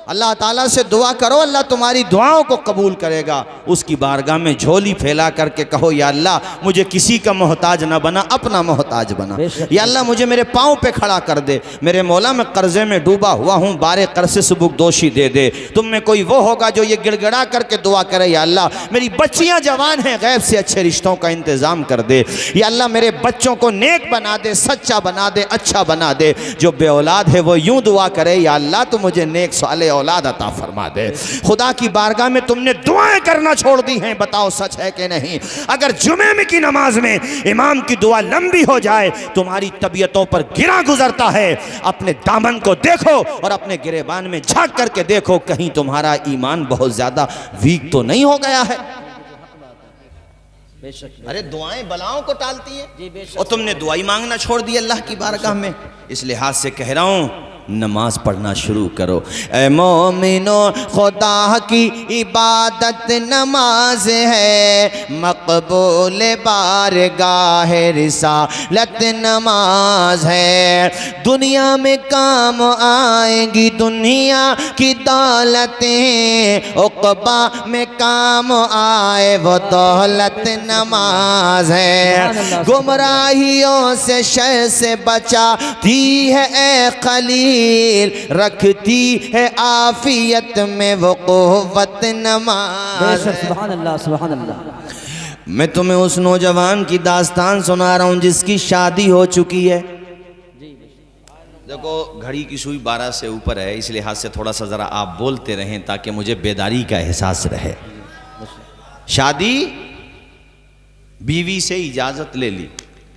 अल्लाह ताला से दुआ करो, अल्लाह तुम्हारी दुआओं को कबूल करेगा। उसकी बारगाह में झोली फैला करके कहो या अल्लाह मुझे किसी का मोहताज ना बना, अपना मोहताज बना। या अल्लाह मुझे मेरे पाँव पे खड़ा कर दे, मेरे मौला मैं कर्जे में डूबा हुआ हूँ, बारे कर्ज सुबुक दोषी दे दे। तुम में कोई वो होगा जो ये गिड़गिड़ा करके दुआ करे या अल्लाह मेरी बच्चियाँ जवान हैं, गैब से अच्छे रिश्तों का इंतज़ाम कर दे। या अल्लाह मेरे बच्चों को नेक बना दे, सच्चा बना दे, अच्छा बना दे। जो बे औलाद है वो यूँ दुआ करे या अल्लाह तो मुझे नेक साले औलाद अता फरमा दे। खुदा की बारगाह में तुमने दुआएं करना छोड़ दी हैं, बताओ सच है कि नहीं? अगर जुमे में की नमाज में इमाम की दुआ लंबी हो जाए, तुम्हारी तबीयतों पर गिरा गुजरता है, अपने दामन को देखो और अपने गिरेबान में झांक करके देखो, कहीं तुम्हारा ईमान बहुत ज्यादा वीक तो नहीं हो गया है। अरे दुआएं बलाओं को टालती हैं और तुमने दुआई मांगना छोड़ दी अल्लाह की बारगाह में। इस लिहाज से कह रहा हूं, नमाज पढ़ना शुरू करो। ए मोमिनो खुदा की इबादत नमाज है, मकबूल बारगाह रिसालत नमाज है। दुनिया में काम आएंगी दुनिया की दौलतें, उक़बा में काम आए वो दौलत नमाज है। गुमराहियों से शर से बचाती है ए खलील, रखती है आफियत में वो क़ुव्वत नमाज। सुभान अल्लाह, सुभान अल्लाह। मैं तुम्हें उस नौजवान की दास्तान सुना रहा हूँ जिसकी शादी हो चुकी है, देखो घड़ी की सुई 12 से ऊपर है, इस लिहाज से थोड़ा सा ज़रा आप बोलते रहें ताकि मुझे बेदारी का एहसास रहे। शादी बीवी से इजाज़त ले ली,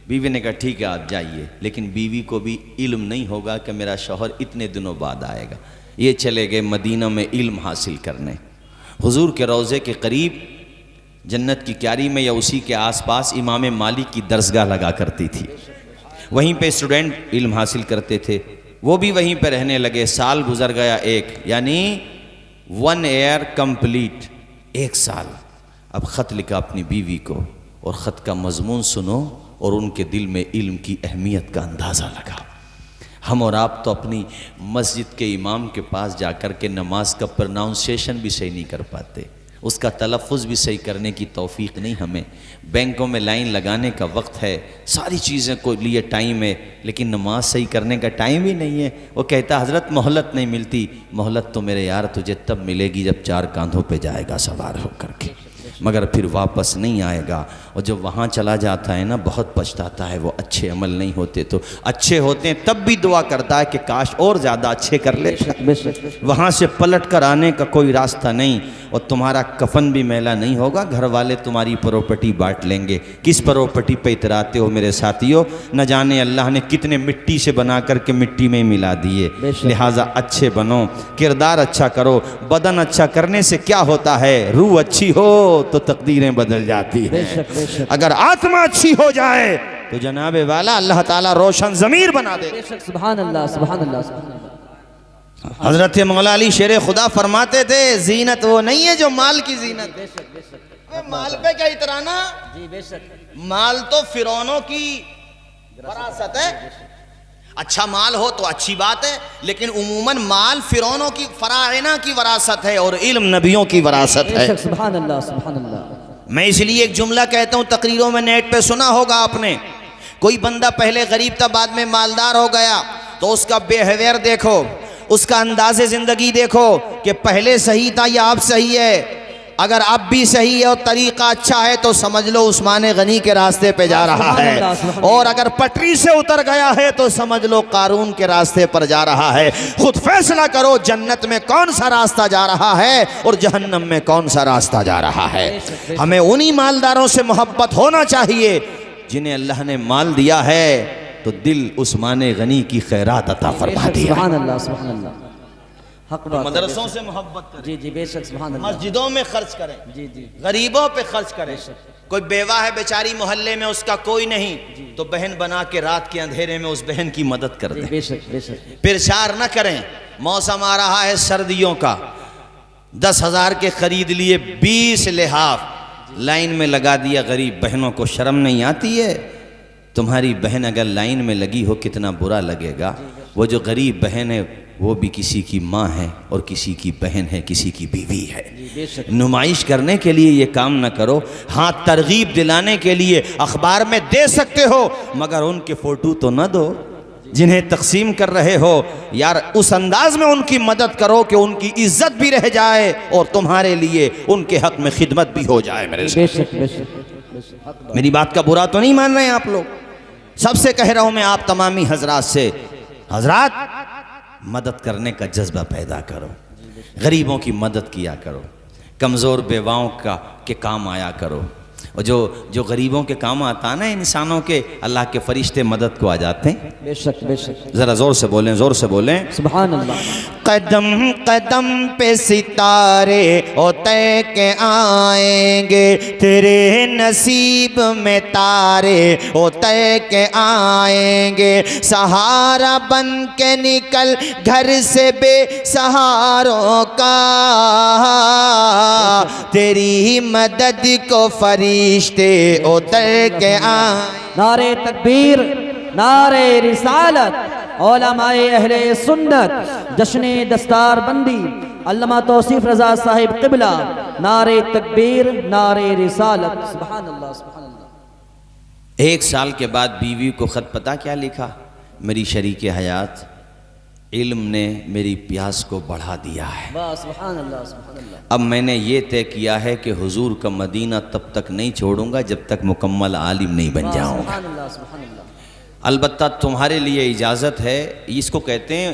बीवी ने कहा ठीक है आप जाइए, लेकिन बीवी को भी इल्म नहीं होगा कि मेरा शौहर इतने दिनों बाद आएगा। ये चले गए मदीना में इल्म हासिल करने। हुजूर के रोज़े के करीब जन्नत की क्यारी में या उसी के आसपास इमाम मालिक की दरसगाह लगा करती थी, वहीं पे स्टूडेंट इल्म हासिल करते थे, वो भी वहीं पे रहने लगे। साल गुजर गया एक, यानी 1 ईयर कंप्लीट, 1 साल। अब ख़त लिखा अपनी बीवी को और ख़त का मजमून सुनो और उनके दिल में इल्म की अहमियत का अंदाज़ा लगा। हम और आप तो अपनी मस्जिद के इमाम के पास जाकर के नमाज का प्रोनाउंसिएशन भी सही नहीं कर पाते, उसका तलफ़ुज़ भी सही करने की तौफ़ीक नहीं हमें। बैंकों में लाइन लगाने का वक्त है, सारी चीज़ें को लिए टाइम है, लेकिन नमाज सही करने का टाइम ही नहीं है। वो कहता हज़रत मोहलत नहीं मिलती। मोहलत तो मेरे यार तुझे तब मिलेगी जब 4 कांधों पे जाएगा सवार होकर के, मगर फिर वापस नहीं आएगा। और जब वहाँ चला जाता है ना, बहुत पछताता है। वो अच्छे अमल नहीं होते तो अच्छे होते हैं तब भी दुआ करता है कि काश और ज़्यादा अच्छे कर ले। वहाँ से पलट कर आने का कोई रास्ता नहीं, और तुम्हारा कफन भी मैला नहीं होगा। घर वाले तुम्हारी प्रॉपर्टी बांट लेंगे। किस प्रॉपर्टी पे इतराते हो मेरे साथियों? न जाने अल्लाह ने कितने मिट्टी से बना करके मिट्टी में मिला दिए। लिहाजा अच्छे बनो, किरदार अच्छा करो। बदन अच्छा करने से क्या होता है? रूह अच्छी हो तो तकदीरें बदल जाती है। अगर आत्मा अच्छी हो जाए तो जनाबे वाला अल्लाह ताला रोशन ज़मीर बना दे। सुभान अल्लाह, सुभान अल्लाह, सुभान अल्लाह। हजरत मौला अली शेर खुदा फरमाते थे, जीनत वो नहीं है जो माल की जीनत। माल पे क्या इतराना जी, बेशक माल तो फिरौनों की विरासत है। अच्छा माल हो तो अच्छी बात है, लेकिन उमूमन माल फिरौनों की, फराइना की विरासत है और इल्म नबियों की विरासत है। सुभान अल्लाह, सुभान अल्लाह। मैं इसलिए एक जुमला कहता हूँ, तकरीरों में नेट पे सुना होगा आपने, कोई बंदा पहले गरीब था बाद में मालदार हो गया, तो उसका बिहेवियर देखो, उसका अंदाज़े ज़िंदगी देखो कि पहले सही था या अब सही है। अगर अब भी सही है और तरीक़ा अच्छा है तो समझ लो उस्मान गनी के रास्ते पे जा रहा है, और अगर पटरी से उतर गया है तो समझ लो कारून के रास्ते पर जा रहा है। खुद फैसला करो जन्नत में कौन सा रास्ता जा रहा है और जहन्नम में कौन सा रास्ता जा रहा है। हमें उन्हीं मालदारों से मोहब्बत होना चाहिए जिन्हें अल्लाह ने माल दिया है तो दिल उस्मान गनी की खैरात अता फरमा दिया। सुभान अल्लाह, सुभान अल्लाह। मदरसों से मोहब्बत करें, जी जी, बेशक, सुभान अल्लाह। मस्जिदों में खर्च करें, जी जी, गरीबों पे खर्च करें। कोई बेवा है बेचारी मोहल्ले में, उसका कोई नहीं, तो बहन बना के रात के अंधेरे में उस बहन की मदद कर दें। बेशक, बेशक। प्रचार न करें। मौसम आ रहा है सर्दियों का, 10,000 के खरीद लिए 20 लिहाफ लाइन में लगा दिया। गरीब बहनों को शर्म नहीं आती है? तुम्हारी बहन अगर लाइन में लगी हो कितना बुरा लगेगा। वो जो गरीब बहन है वो भी किसी की माँ है और किसी की बहन है, किसी की बीवी है। नुमाइश करने के लिए ये काम न करो। हाँ, तरगीब दिलाने के लिए अखबार में दे सकते हो, मगर उनके फ़ोटो तो न दो जिन्हें तकसीम कर रहे हो। यार उस अंदाज में उनकी मदद करो कि उनकी इज्जत भी रह जाए और तुम्हारे लिए उनके हक में खिदमत भी हो जाए। मेरी बात का बुरा तो नहीं मान रहे हैं आप लोग? सबसे कह रहा हूं मैं, आप तमामी हजरात से, हजरात मदद करने का जज्बा पैदा करो, गरीबों की मदद किया करो, कमज़ोर बेवाओं के काम आया करो। और जो गरीबों के काम आता है ना इंसानों के, अल्लाह के फरिश्ते मदद को आ जाते हैं। बेशक, बेशक। ज़रा ज़ोर से बोलें, ज़ोर से बोलें। सुभान अल्लाह। कदम कदम पे सितारे उतर के आएंगे, तेरे नसीब में तारे उतर के आएंगे। सहारा बन के निकल घर से बेसहारों का, तेरी मदद को फरिश्ते उतर के आए। नारे तकबीर, नारे रिसालत, उलमाए अहले सुन्नत, जश्न दस्तार बंदी, अल्लामा तौसीफ रज़ा साहिब क़िबला, नारे तकबीर, नारे रिसालत। सुभान अल्लाह, सुभान अल्लाह। 1 साल के बाद बीवी को ख़त पता क्या लिखा? मेरी शरीके हयात, इल्म ने मेरी प्यास को बढ़ा दिया है। वाह, सुभान अल्लाह, सुभान अल्लाह। अब मैंने ये तय किया है कि हुजूर का मदीना तब तक नहीं छोड़ूंगा जब तक मुकम्मल आलिम नहीं बन जाऊंगा। सुभान अल्लाह, सुभान अल्लाह। अलबत्ता तुम्हारे लिए इजाज़त है, इसको कहते हैं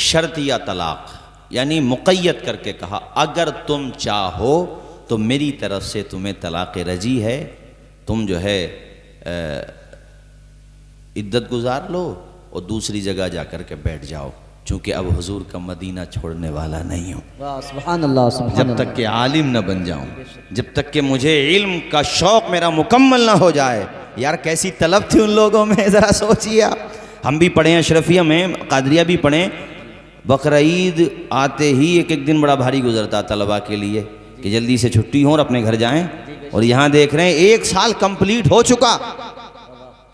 शर्त या तलाक, यानी मुक़य्यद करके कहा अगर तुम चाहो तो मेरी तरफ से तुम्हें तलाक़ रजी है, तुम जो है इद्दत गुजार लो और दूसरी जगह जा कर के बैठ जाओ, चूँकि अब हुजूर का मदीना छोड़ने वाला नहीं हूँ। सुभान अल्लाह, सुभान जब तक कि आलिम न बन जाऊँ, जब तक कि मुझे इल्म का शौक़ मेरा मुकम्मल ना हो जाए। यार कैसी तलब थी उन लोगों में, ज़रा सोचिए आप। हम भी पढ़े हैं अशरफिया में, कादरिया भी पढ़े। बकरा ईद आते ही एक एक दिन बड़ा भारी गुजरता तलबा के लिए कि जल्दी से छुट्टी हो और अपने घर जाएं। और यहाँ देख रहे हैं 1 साल कंप्लीट हो चुका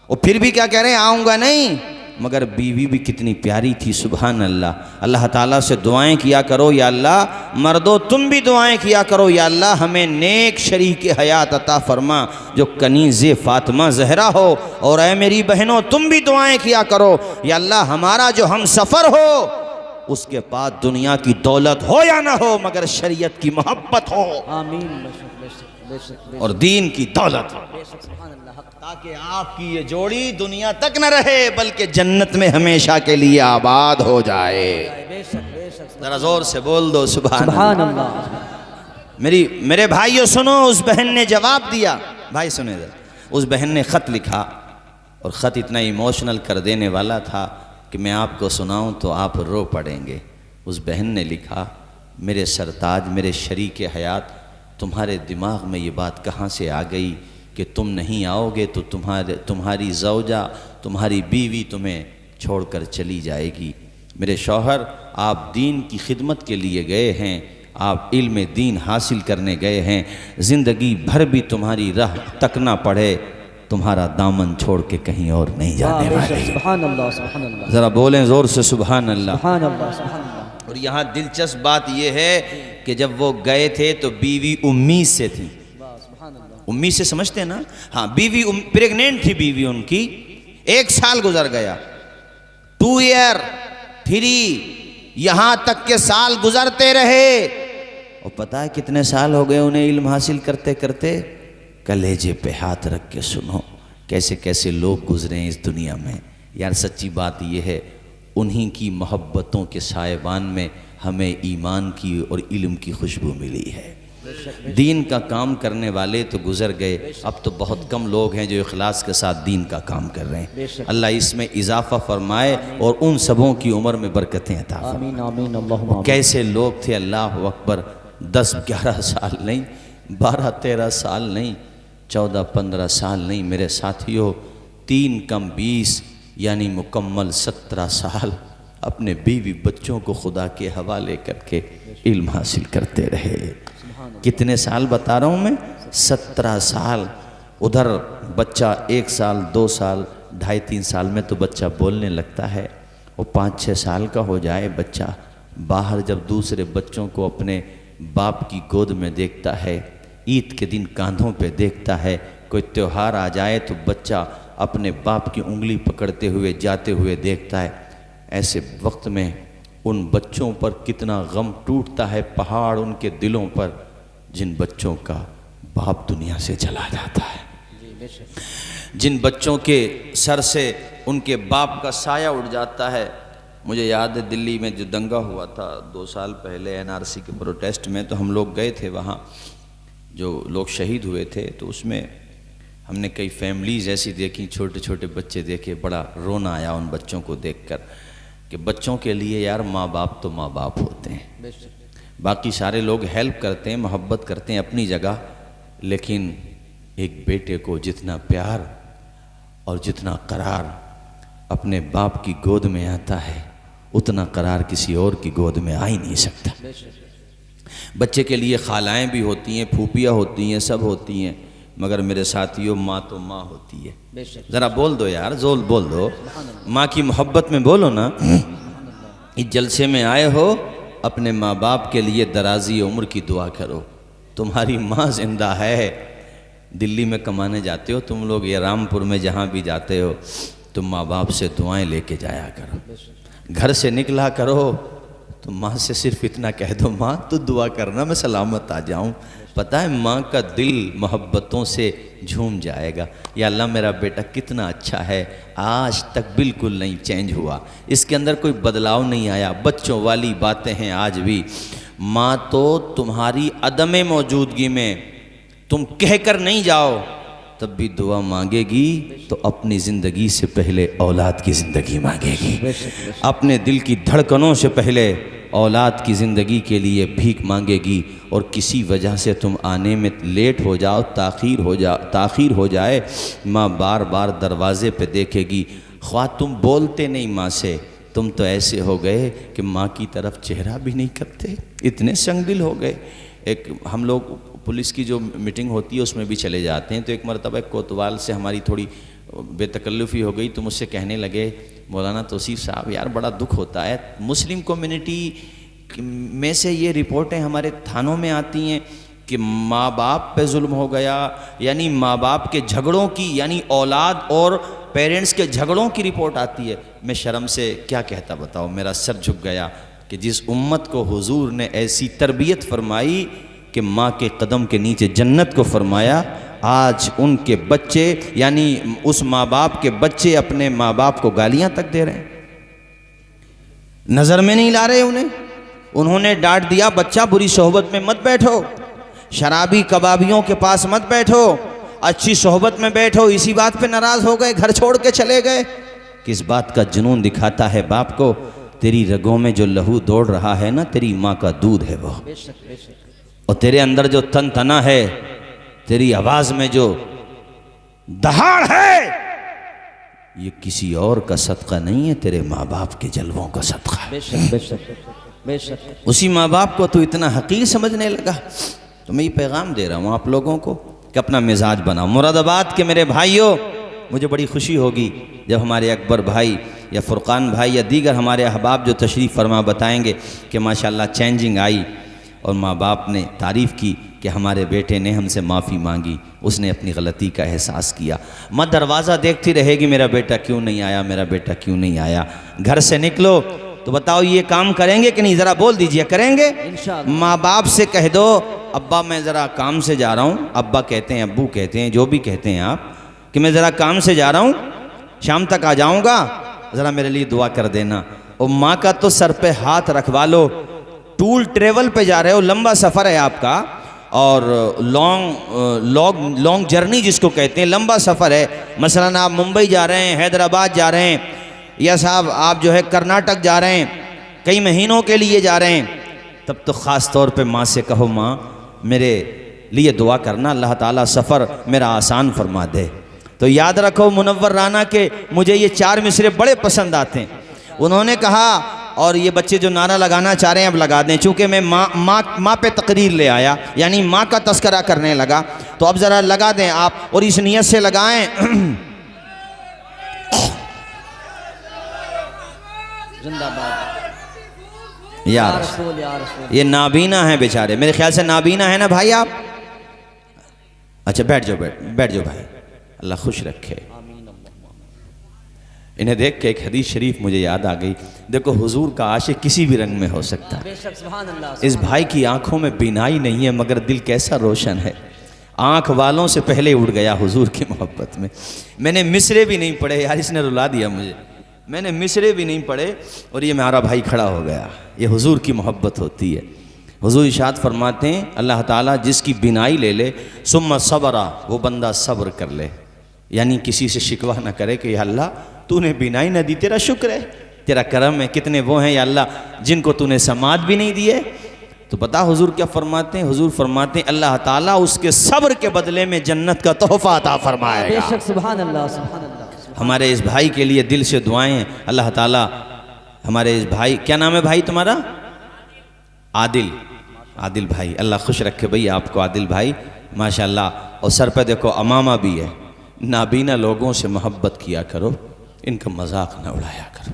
और फिर भी क्या कह रहे हैं, आऊँगा नहीं। मगर बीवी भी कितनी प्यारी थी, सुभान अल्लाह। अल्लाह ताला से दुआएं किया करो, या अल्लाह मर्दो तुम भी दुआएं किया करो, या अल्लाह हमें नेक शरीक हयात अता फरमा जो कनीज़े फ़ातिमा ज़हरा हो। और ऐ मेरी बहनों तुम भी दुआएं किया करो, या अल्लाह हमारा जो हम सफ़र हो उसके बाद दुनिया की दौलत हो या ना हो मगर शरीयत की मोहब्बत हो, आमीन, और दीन की दौलत हो, ताकि आपकी ये जोड़ी दुनिया तक न रहे बल्कि जन्नत में हमेशा के लिए आबाद हो जाए। जरा जोर से बोल दो सुभान अल्लाह। मेरे भाइयों सुनो, उस बहन ने जवाब दिया। भाई सुने जरा, उस बहन ने ख़त लिखा और ख़त इतना इमोशनल कर देने वाला था कि मैं आपको सुनाऊं तो आप रो पड़ेंगे। उस बहन ने लिखा, मेरे सरताज, मेरे शरीक हयात, तुम्हारे दिमाग में ये बात कहाँ से आ गई कि तुम नहीं आओगे तो तुम्हारी ज़ौजा, तुम्हारी बीवी तुम्हें छोड़कर चली जाएगी। मेरे शौहर, आप दीन की खिदमत के लिए गए हैं, आप इल्म दीन हासिल करने गए हैं, ज़िंदगी भर भी तुम्हारी राह तकना पड़े, तुम्हारा दामन छोड़ के कहीं और नहीं जाने वाले। सुभान अल्लाह, सुभान अल्लाह। ज़रा बोलें ज़ोर से सुभान अल्लाह। सुभान अल्लाह, सुभान अल्लाह। और यहाँ दिलचस्प बात यह है कि जब वो गए थे तो बीवी उम्मीद से थी। उम्मीद से समझते हैं ना? हाँ, बीवी प्रेग्नेंट थी बीवी उनकी। 1 साल गुजर गया, 2 ईयर, 3, यहाँ तक के साल गुजरते रहे। और पता है कितने साल हो गए उन्हें इल्म हासिल करते करते? कलेजे पे हाथ रख के सुनो कैसे कैसे लोग गुजरे हैं इस दुनिया में। यार सच्ची बात यह है, उन्हीं की मोहब्बतों के सायबान में हमें ईमान की और इल्म की खुशबू मिली है। दीन का काम करने वाले तो गुजर गए, अब तो बहुत कम लोग हैं जो इखलास के साथ दीन का काम कर रहे हैं। अल्लाह इसमें इजाफ़ा फरमाए और उन सबों की उम्र में बरकतें अता फरमाए। कैसे लोग थे, अल्लाह अकबर, 10-11 साल नहीं, 12-13 साल नहीं, 14-15 साल नहीं मेरे साथियों, 3 कम 20 यानी मुकम्मल 17 साल अपने बीवी बच्चों को खुदा के हवाले करके इल्म हासिल करते रहे। कितने साल बता रहा हूँ मैं? 17 साल। उधर बच्चा 1 साल, 2 साल, 2.5-3 साल में तो बच्चा बोलने लगता है। और 5-6 साल का हो जाए बच्चा, बाहर जब दूसरे बच्चों को अपने बाप की गोद में देखता है, ईद के दिन कांधों पे देखता है, कोई त्यौहार आ जाए तो बच्चा अपने बाप की उंगली पकड़ते हुए जाते हुए देखता है। ऐसे वक्त में उन बच्चों पर कितना गम टूटता है, पहाड़ उनके दिलों पर, जिन बच्चों का बाप दुनिया से चला जाता है, जिन बच्चों के सर से उनके बाप का साया उड़ जाता है। मुझे याद है दिल्ली में जो दंगा हुआ था 2 साल पहले NRC के प्रोटेस्ट में, तो हम लोग गए थे वहाँ, जो लोग शहीद हुए थे, तो उसमें हमने कई फैमिलीज़ ऐसी देखी, छोटे छोटे बच्चे देखे, बड़ा रोना आया उन बच्चों को देखकर कि बच्चों के लिए यार माँ बाप तो माँ बाप होते हैं। बाकी सारे लोग हेल्प करते हैं, मोहब्बत करते हैं अपनी जगह, लेकिन एक बेटे को जितना प्यार और जितना करार अपने बाप की गोद में आता है, उतना करार किसी और की गोद में आ ही नहीं सकता। बच्चे के लिए खालाएँ भी होती हैं, फूफियाँ होती हैं, सब होती हैं, मगर मेरे साथियों माँ तो माँ होती है। ज़रा बोल दो यार, जोल बोल दो, माँ की मोहब्बत में बोलो ना। इस जलसे में आए हो, अपने माँ बाप के लिए दराजी उम्र की दुआ करो। तुम्हारी माँ जिंदा है। दिल्ली में कमाने जाते हो तुम लोग या रामपुर में जहाँ भी जाते हो, तुम माँ बाप से दुआएं लेके जाया करो। घर से निकला करो तो माँ से सिर्फ इतना कह दो, माँ तो दुआ करना मैं सलामत आ जाऊं। पता है माँ का दिल मोहब्बतों से झूम जाएगा। या अल्लाह मेरा बेटा कितना अच्छा है, आज तक बिल्कुल नहीं चेंज हुआ, इसके अंदर कोई बदलाव नहीं आया, बच्चों वाली बातें हैं आज भी। माँ तो तुम्हारी अदम मौजूदगी में तुम कहकर नहीं जाओ तब भी दुआ मांगेगी, तो अपनी ज़िंदगी से पहले औलाद की ज़िंदगी मांगेगी, अपने दिल की धड़कनों से पहले औलाद की ज़िंदगी के लिए भीख मांगेगी। और किसी वजह से तुम आने में लेट हो जाओ, ताख़ीर हो जाए, माँ बार बार दरवाज़े पे देखेगी। ख्वाह तुम बोलते नहीं माँ से, तुम तो ऐसे हो गए कि माँ की तरफ चेहरा भी नहीं करते, इतने संगदिल हो गए। एक हम लोग पुलिस की जो मीटिंग होती है उसमें भी चले जाते हैं, तो एक मरतबा कोतवाल से हमारी थोड़ी बेतकल्लुफ़ी हो गई, तो मुझसे कहने लगे, मौलाना तौसीफ़ साहब यार बड़ा दुख होता है, मुस्लिम कम्युनिटी में से ये रिपोर्टें हमारे थानों में आती हैं कि माँ बाप पे जुल्म हो गया, यानी माँ बाप के झगड़ों की, यानी औलाद और पेरेंट्स के झगड़ों की रिपोर्ट आती है। मैं शर्म से क्या कहता बताओ, मेरा सर झुक गया कि जिस उम्मत को हुजूर ने ऐसी तरबियत फरमाई कि माँ के कदम के नीचे जन्नत को फरमाया, आज उनके बच्चे यानी उस माँ बाप के बच्चे अपने माँ बाप को गालियाँ तक दे रहे हैं, नज़र में नहीं ला रहे उन्हें। उन्होंने डांट दिया, बच्चा बुरी सोहबत में मत बैठो, शराबी कबाबियों के पास मत बैठो, अच्छी सोहबत में बैठो। इसी बात पे नाराज़ हो गए, घर छोड़ के चले गए। किस बात का जुनून दिखाता है बाप को? तेरी रगों में जो लहू दौड़ रहा है ना, तेरी माँ का दूध है वो, और तेरे अंदर जो तन तना है, तेरी आवाज़ में जो दहाड़ है, ये किसी और का सदका नहीं है, तेरे माँ बाप के जलवों का सदका है। बेशक उसी माँ बाप को तू इतना हकीर समझने लगा। तो मैं ये पैगाम दे रहा हूँ आप लोगों को कि अपना मिजाज बनाओ। मुरादाबाद के मेरे भाइयों, मुझे बड़ी खुशी होगी जब हमारे अकबर भाई या फुरकान भाई या दीगर हमारे अहबाब जो तशरीफ़ फरमा बताएंगे कि माशाल्लाह चेंजिंग आई और माँ बाप ने तारीफ़ की कि हमारे बेटे ने हमसे माफ़ी मांगी, उसने अपनी गलती का एहसास किया। माँ दरवाज़ा देखती रहेगी, मेरा बेटा क्यों नहीं आया, मेरा बेटा क्यों नहीं आया। घर से निकलो तो बताओ ये काम करेंगे कि नहीं, ज़रा बोल दीजिए, करेंगे? माँ बाप से कह दो, अब्बा मैं ज़रा काम से जा रहा हूँ, अब्बा कहते हैं, अब्बू कहते हैं, जो भी कहते हैं आप, कि मैं ज़रा काम से जा रहा हूँ, शाम तक आ जाऊँगा, ज़रा मेरे लिए दुआ कर देना। और माँ का तो सर पे हाथ रखवा लो। टूल ट्रेवल पे जा रहे हो, लंबा सफ़र है आपका, और लॉन्ग जर्नी जिसको कहते हैं, लंबा सफ़र है। मसलन आप मुंबई जा रहे हैं, हैदराबाद जा रहे हैं, या साहब आप जो है कर्नाटक जा रहे हैं, कई महीनों के लिए जा रहे हैं, तब तो ख़ास तौर पे माँ से कहो, माँ मेरे लिए दुआ करना, अल्लाह ताला सफ़र मेरा आसान फरमा दे। तो याद रखो मुनव्वर राना के मुझे ये 4 मिसरे बड़े पसंद आते हैं। उन्होंने कहा, और ये बच्चे जो नारा लगाना चाह रहे हैं अब लगा दें, चूँकि मैं माँ पे तकरीर ले आया, यानी माँ का तस्करा करने लगा, तो अब ज़रा लगा दें आप, और इस नियत से लगाएं जिंदाबाद यार। ये नाबीना है बेचारे, मेरे ख्याल से नाबीना है ना भाई आप? अच्छा बैठ जाओ भाई, अल्लाह खुश रखे। इन्हें देख के एक हदीस शरीफ मुझे याद आ गई। देखो हुजूर का आशिक किसी भी रंग में हो सकता है। इस भाई की आंखों में बीनाई नहीं है, मगर दिल कैसा रोशन है, आंख वालों से पहले उड़ गया हुजूर की मोहब्बत में। मैंने मिसरे भी नहीं पढ़े यार, इसने रुला दिया मुझे, मैंने मिसरे भी नहीं पढ़े और ये मेरा भाई खड़ा हो गया। ये हुजूर की मोहब्बत होती है। हुजूर इरशाद फरमाते हैं, अल्लाह ताला जिसकी बिनाई ले ले, सुम्मा सबरा, वो बंदा सब्र कर ले, यानी किसी से शिकवा ना करे कि या अल्लाह तूने बिनाई ना दी, तेरा शुक्र है, तेरा करम है। कितने वो हैं या अल्लाह जिनको तूने समात भी नहीं दिए। तो पता हुजूर क्या फरमाते हैं? हुजूर फरमाते हैं अल्लाह ताला उसके सब्र के बदले में जन्नत का तोहफा अता फरमाएगा। बेशक, सुभान अल्लाह, सुभान अल्लाह। हमारे इस भाई के लिए दिल से दुआएं, अल्लाह ताला हमारे इस भाई, क्या नाम है भाई तुम्हारा? आदिल भाई, अल्लाह खुश रखे भाई आपको आदिल भाई, माशाल्लाह। और सर पे देखो अमामा भी है। नाबीना लोगों से मोहब्बत किया करो, इनका मजाक न उड़ाया करो।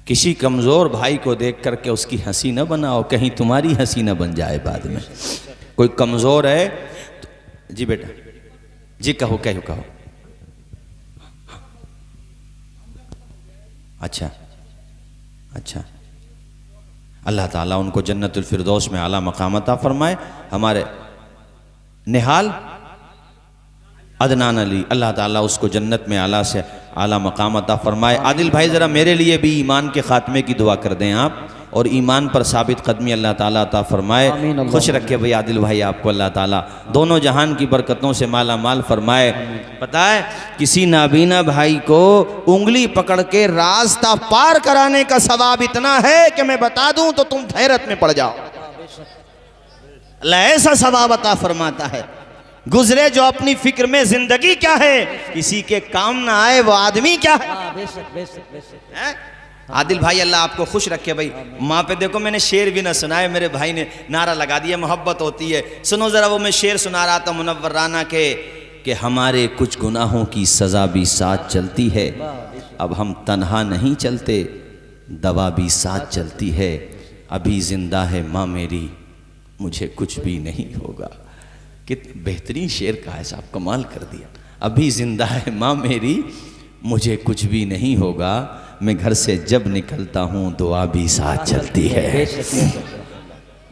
किसी कमज़ोर भाई को देख करके उसकी हंसी न बनाओ, कहीं तुम्हारी हंसी न बन जाए बाद में। कोई कमज़ोर है तो, जी बेटा जी कहो कहो। अच्छा अल्लाह ताला उनको जन्नतुल फिरदौस में आला मकाम अता फरमाए। हमारे निहाल अदनान अली, अल्लाह ताला उसको जन्नत में आला से आला मकाम अता फरमाए। आदिल भाई ज़रा मेरे लिए भी ईमान के ख़ात्मे की दुआ कर दें आप, और ईमान पर साबित कदमी अल्लाह ताला अता फरमाए। खुश रखे भाई आदिल भाई आपको अल्लाह ताला दोनों जहान की बरकतों से माला माल फरमाए। पता है किसी नाबीना भाई को उंगली पकड़ के रास्ता पार कराने का सवाब इतना है कि मैं बता दूं तो तुम हैरत में पड़ जाओ। अल्लाह ऐसा सवाब अता फरमाता है। गुजरे जो अपनी फिक्र में जिंदगी क्या है, किसी के काम ना आए वो आदमी क्या है। आदिल भाई अल्लाह आपको खुश रखे भाई। माँ पे देखो मैंने शेर भी ना सुनाए, मेरे भाई ने नारा लगा दिया, मोहब्बत होती है। सुनो ज़रा, वो मैं शेर सुना रहा था मुनव्वर राना के कि हमारे कुछ गुनाहों की सज़ा भी साथ चलती है, अब हम तन्हा नहीं चलते, दवा भी साथ चलती है, अभी ज़िंदा है माँ मेरी, मुझे कुछ भी नहीं होगा। कितना बेहतरीन शेर कहा है साहब, कमाल कर दिया। अभी ज़िंदा है माँ मेरी, मुझे कुछ भी नहीं होगा, मैं घर से जब निकलता हूँ दुआ भी साथ चलती है।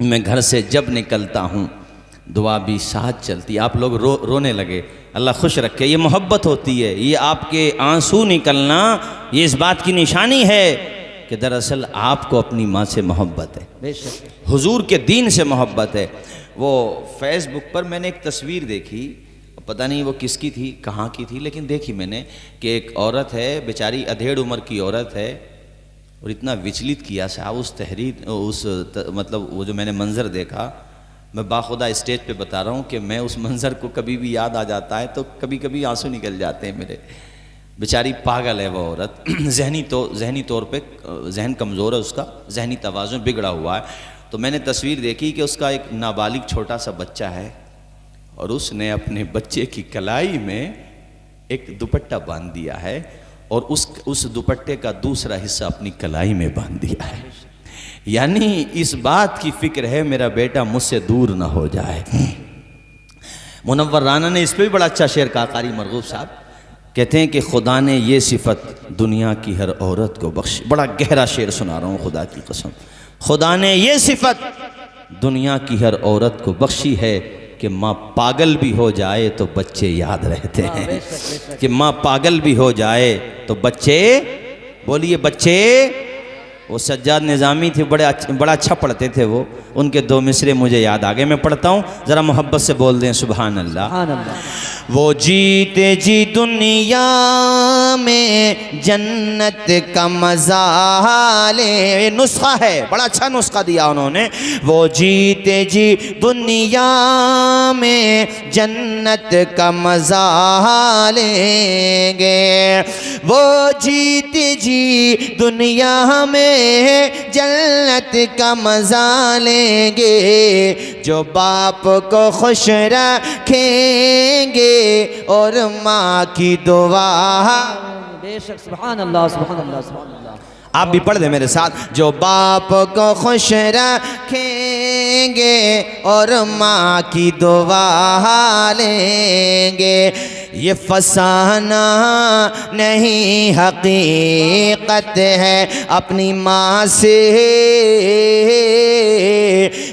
मैं घर से जब निकलता हूँ दुआ भी साथ चलती है। आप लोग रोने लगे, अल्लाह खुश रखे। ये मोहब्बत होती है, ये आपके आंसू निकलना ये इस बात की निशानी है कि दरअसल आपको अपनी माँ से मोहब्बत है, हुजूर के दीन से मोहब्बत है। वो फेसबुक पर मैंने एक तस्वीर देखी, पता नहीं वो किसकी थी, कहाँ की थी, लेकिन देखी मैंने कि एक औरत है बेचारी, अधेड़ उम्र की औरत है, और इतना विचलित किया साहब उस तहरीर मतलब वो जो मैंने मंज़र देखा, मैं बाखुदा स्टेज पे बता रहा हूँ कि मैं उस मंज़र को कभी भी याद आ जाता है तो कभी कभी आंसू निकल जाते हैं मेरे। बेचारी पागल है वो औरत, जहनी तौर पे जहन कमज़ोर है, उसका जहनी तवाज़ुन बिगड़ा हुआ है। तो मैंने तस्वीर देखी कि उसका एक नाबालिग छोटा सा बच्चा है और उसने अपने बच्चे की कलाई में एक दुपट्टा बांध दिया है और उस दुपट्टे का दूसरा हिस्सा अपनी कलाई में बांध दिया है। यानी इस बात की फिक्र है मेरा बेटा मुझसे दूर ना हो जाए। मुनव्वर राना ने इस पर भी बड़ा अच्छा शेर कहा, कारी मरगूब साहब कहते हैं कि खुदा ने ये सिफत दुनिया की हर औरत को बख्शी। बड़ा गहरा शेर सुना रहा हूँ खुदा की कसम। खुदा ने ये सिफत दुनिया की हर औरत को बख्शी है कि माँ पागल भी हो जाए तो बच्चे याद रहते हैं, कि माँ पागल भी हो जाए तो बच्चे, बोलिए बच्चे। वो सज्जाद निज़ामी थे, बड़ा अच्छा पढ़ते थे वो, उनके दो मिसरे मुझे याद आ गए, मैं पढ़ता हूँ, ज़रा मोहब्बत से बोल दें सुभान अल्लाह। वो जीते जी दुनिया में जन्नत का मज़ा ले, नुस्खा है, बड़ा अच्छा नुस्खा दिया उन्होंने। वो जीते जी दुनिया में जन्नत का मज़ा लेंगे, वो जीते जी दुनिया में जन्नत का मज़ा लेंगे, जो बाप को खुश रखेंगे और माँ की दुआ। बेशक सुभान अल्लाह सुभान अल्लाह सुभान अल्लाह। आप भी पढ़ दें मेरे साथ। जो बाप को खुश रखेंगे और माँ की दुआ लेंगे, ये फसाना नहीं हकीकत है अपनी माँ से,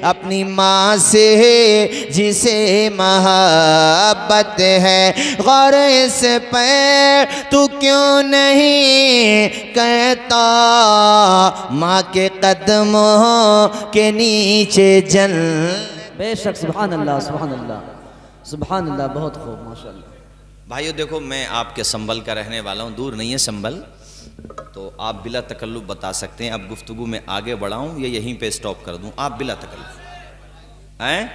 अपनी माँ से जिसे मोहब्बत है। गौर इस पर तू क्यों नहीं कहता, माँ के कदमों के नीचे जल। बेशक सुभान अल्लाह सुभान अल्लाह सुभान अल्लाह। बहुत खूब माशाअल्लाह। भाइयों देखो मैं आपके संभल का रहने वाला हूँ, दूर नहीं है संभल, तो आप बिला तकल्लुफ बता सकते हैं। अब गुफ्तगू में आगे बढ़ाऊँ या यहीं पे स्टॉप कर दूँ? आप बिला तकल्लुफ हैं?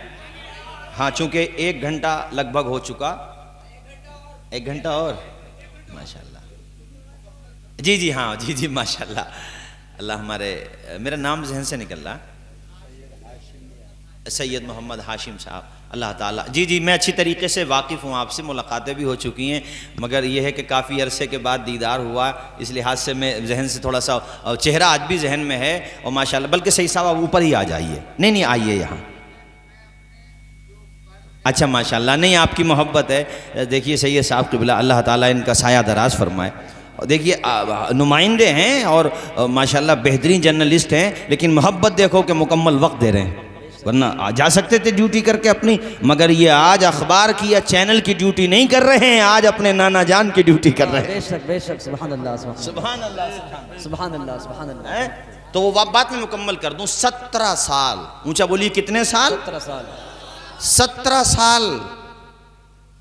हाँ, चूँकि 1 घंटा लगभग हो चुका, 1 घंटा और माशाल्लाह। जी जी हाँ जी जी माशाल्लाह। अल्लाह हमारे, मेरा नाम जहन से निकल रहा, सैयद मोहम्मद हाशिम साहब, अल्लाह ताला। जी जी मैं अच्छी तरीके से वाकिफ़ हूँ आपसे, मुलाकातें भी हो चुकी हैं, मगर यह है कि काफ़ी अरसे के बाद दीदार हुआ, इस लिहाज से मैं जहन से थोड़ा सा, चेहरा आज भी जहन में है और माशाल्लाह। बल्कि सही साहब आप ऊपर ही आ जाइए, नहीं आइए यहाँ। अच्छा माशाल्लाह, नहीं आपकी मोहब्बत है। देखिए सैयद साहब क़िबला, अल्लाह ताला इनका साया दराज फरमाए देखिए नुमाइंदे हैं और माशाल्लाह बेहतरीन जर्नलिस्ट हैं, लेकिन मोहब्बत देखो कि मुकम्मल वक्त दे रहे हैं, वरना जा सकते थे ड्यूटी करके अपनी, मगर ये आज अखबार की या चैनल की ड्यूटी नहीं कर रहे हैं, आज अपने नाना जान की ड्यूटी कर रहे हैं। बेशक बेशक, सुभान अल्लाह सुभान अल्लाह सुभान अल्लाह सुभान अल्लाह। तो वो बात मैं मुकम्मल कर दूं, 17 साल, ऊंचा बोलिए कितने साल? 17 साल। 17 साल।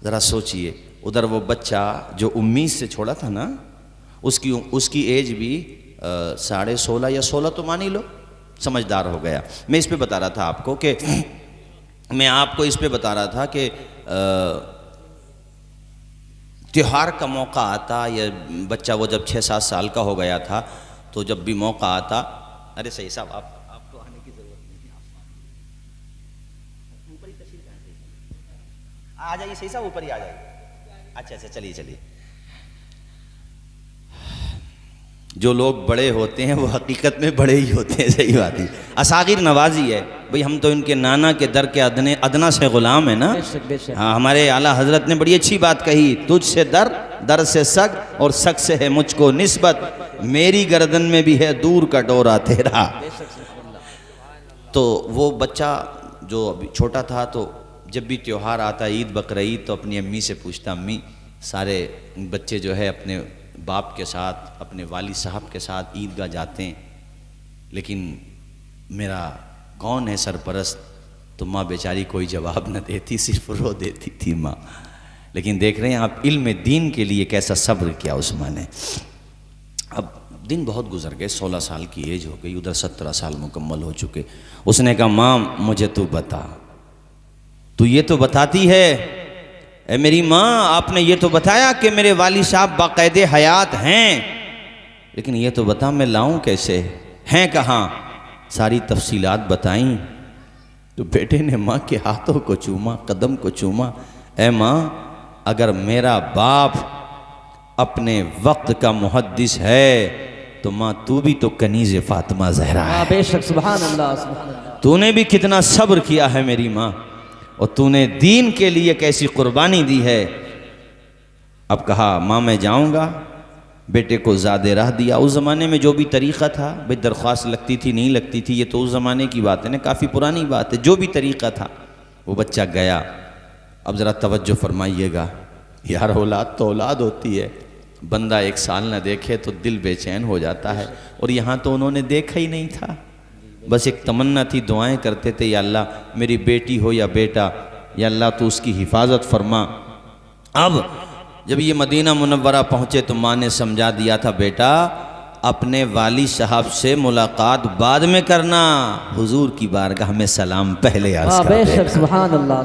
जरा सोचिए, उधर वो बच्चा जो उम्मीद से छोड़ा था ना, उसकी एज भी 16.5 या 16 तो मान ही लो, समझदार हो गया। मैं इस पे बता रहा था आपको कि त्योहार का मौका आता, या बच्चा वो जब 6-7 साल का हो गया था, तो जब भी मौका आता, अरे सही साहब आपको आने की जरूरत नहीं, ऊपर ही तशरीफ आ जाइए, सही साहब ऊपर ही आ जाइए। अच्छा चलिए। जो लोग बड़े होते हैं वो हकीकत में बड़े ही होते हैं, सही बात है। असागिर नवाजी है भाई, हम तो इनके नाना के दर के अदना से गुलाम है ना। हाँ, हमारे आला हजरत ने बड़ी अच्छी बात कही, तुझसे दर से सग और सग से है मुझको निस्बत, मेरी गर्दन में भी है दूर का डोरा तेरा। तो वो बच्चा जो अभी छोटा था, तो जब भी त्यौहार आता, ईद बकरीद, तो अपनी अम्मी से पूछता, अम्मी सारे बच्चे जो है अपने बाप के साथ, अपने वाली साहब के साथ ईदगाह जाते हैं, लेकिन मेरा कौन है सरपरस्त? तो माँ बेचारी कोई जवाब न देती, सिर्फ रो देती थी माँ। लेकिन देख रहे हैं आप, इल्म दीन के लिए कैसा सब्र किया उस माँ ने। अब दिन बहुत गुजर गए, 16 साल की एज हो गई, उधर 17 साल मुकम्मल हो चुके। उसने कहा, माँ मुझे तू बता, तू ये तो बताती है, ए मेरी माँ आपने ये तो बताया कि मेरे वाली साहब बाकायदे हयात हैं, लेकिन ये तो बता मैं लाऊं कैसे, हैं कहाँ? सारी तफसीलात बताईं। तो बेटे ने माँ के हाथों को चूमा, कदम को चूमा, ए माँ अगर मेरा बाप अपने वक्त का मुहद्दिस है, तो माँ तू भी तो कनीज़ फातिमा ज़हरा है। बेशक, सुभान अल्लाह सुभान अल्लाह। तूने भी कितना सब्र किया है मेरी माँ, और तूने दीन के लिए कैसी कुर्बानी दी है। अब कहा, माँ मैं जाऊँगा। बेटे को ज़ादे राह दिया। उस ज़माने में जो भी तरीक़ा था, भाई दरख्वास्त लगती थी नहीं लगती थी, ये तो उस ज़माने की बात है ना, काफ़ी पुरानी बात है। जो भी तरीक़ा था वो बच्चा गया। अब ज़रा तवज्जो फरमाइएगा यार, औलाद तो औलाद होती है, बंदा 1 साल न देखे तो दिल बेचैन हो जाता है, और यहाँ तो उन्होंने देखा ही नहीं था, बस एक तमन्ना थी, दुआएं करते थे, या अल्लाह मेरी बेटी हो या बेटा, या अल्लाह तो उसकी हिफाजत फरमा। अब जब ये मदीना मुनव्वरा पहुँचे तो माँ ने समझा दिया था, बेटा अपने वाली साहब से मुलाकात बाद में करना, हुजूर की बारगाह में सलाम पहले अर्ज़ कर देना। बेशक, सुभान अल्लाह।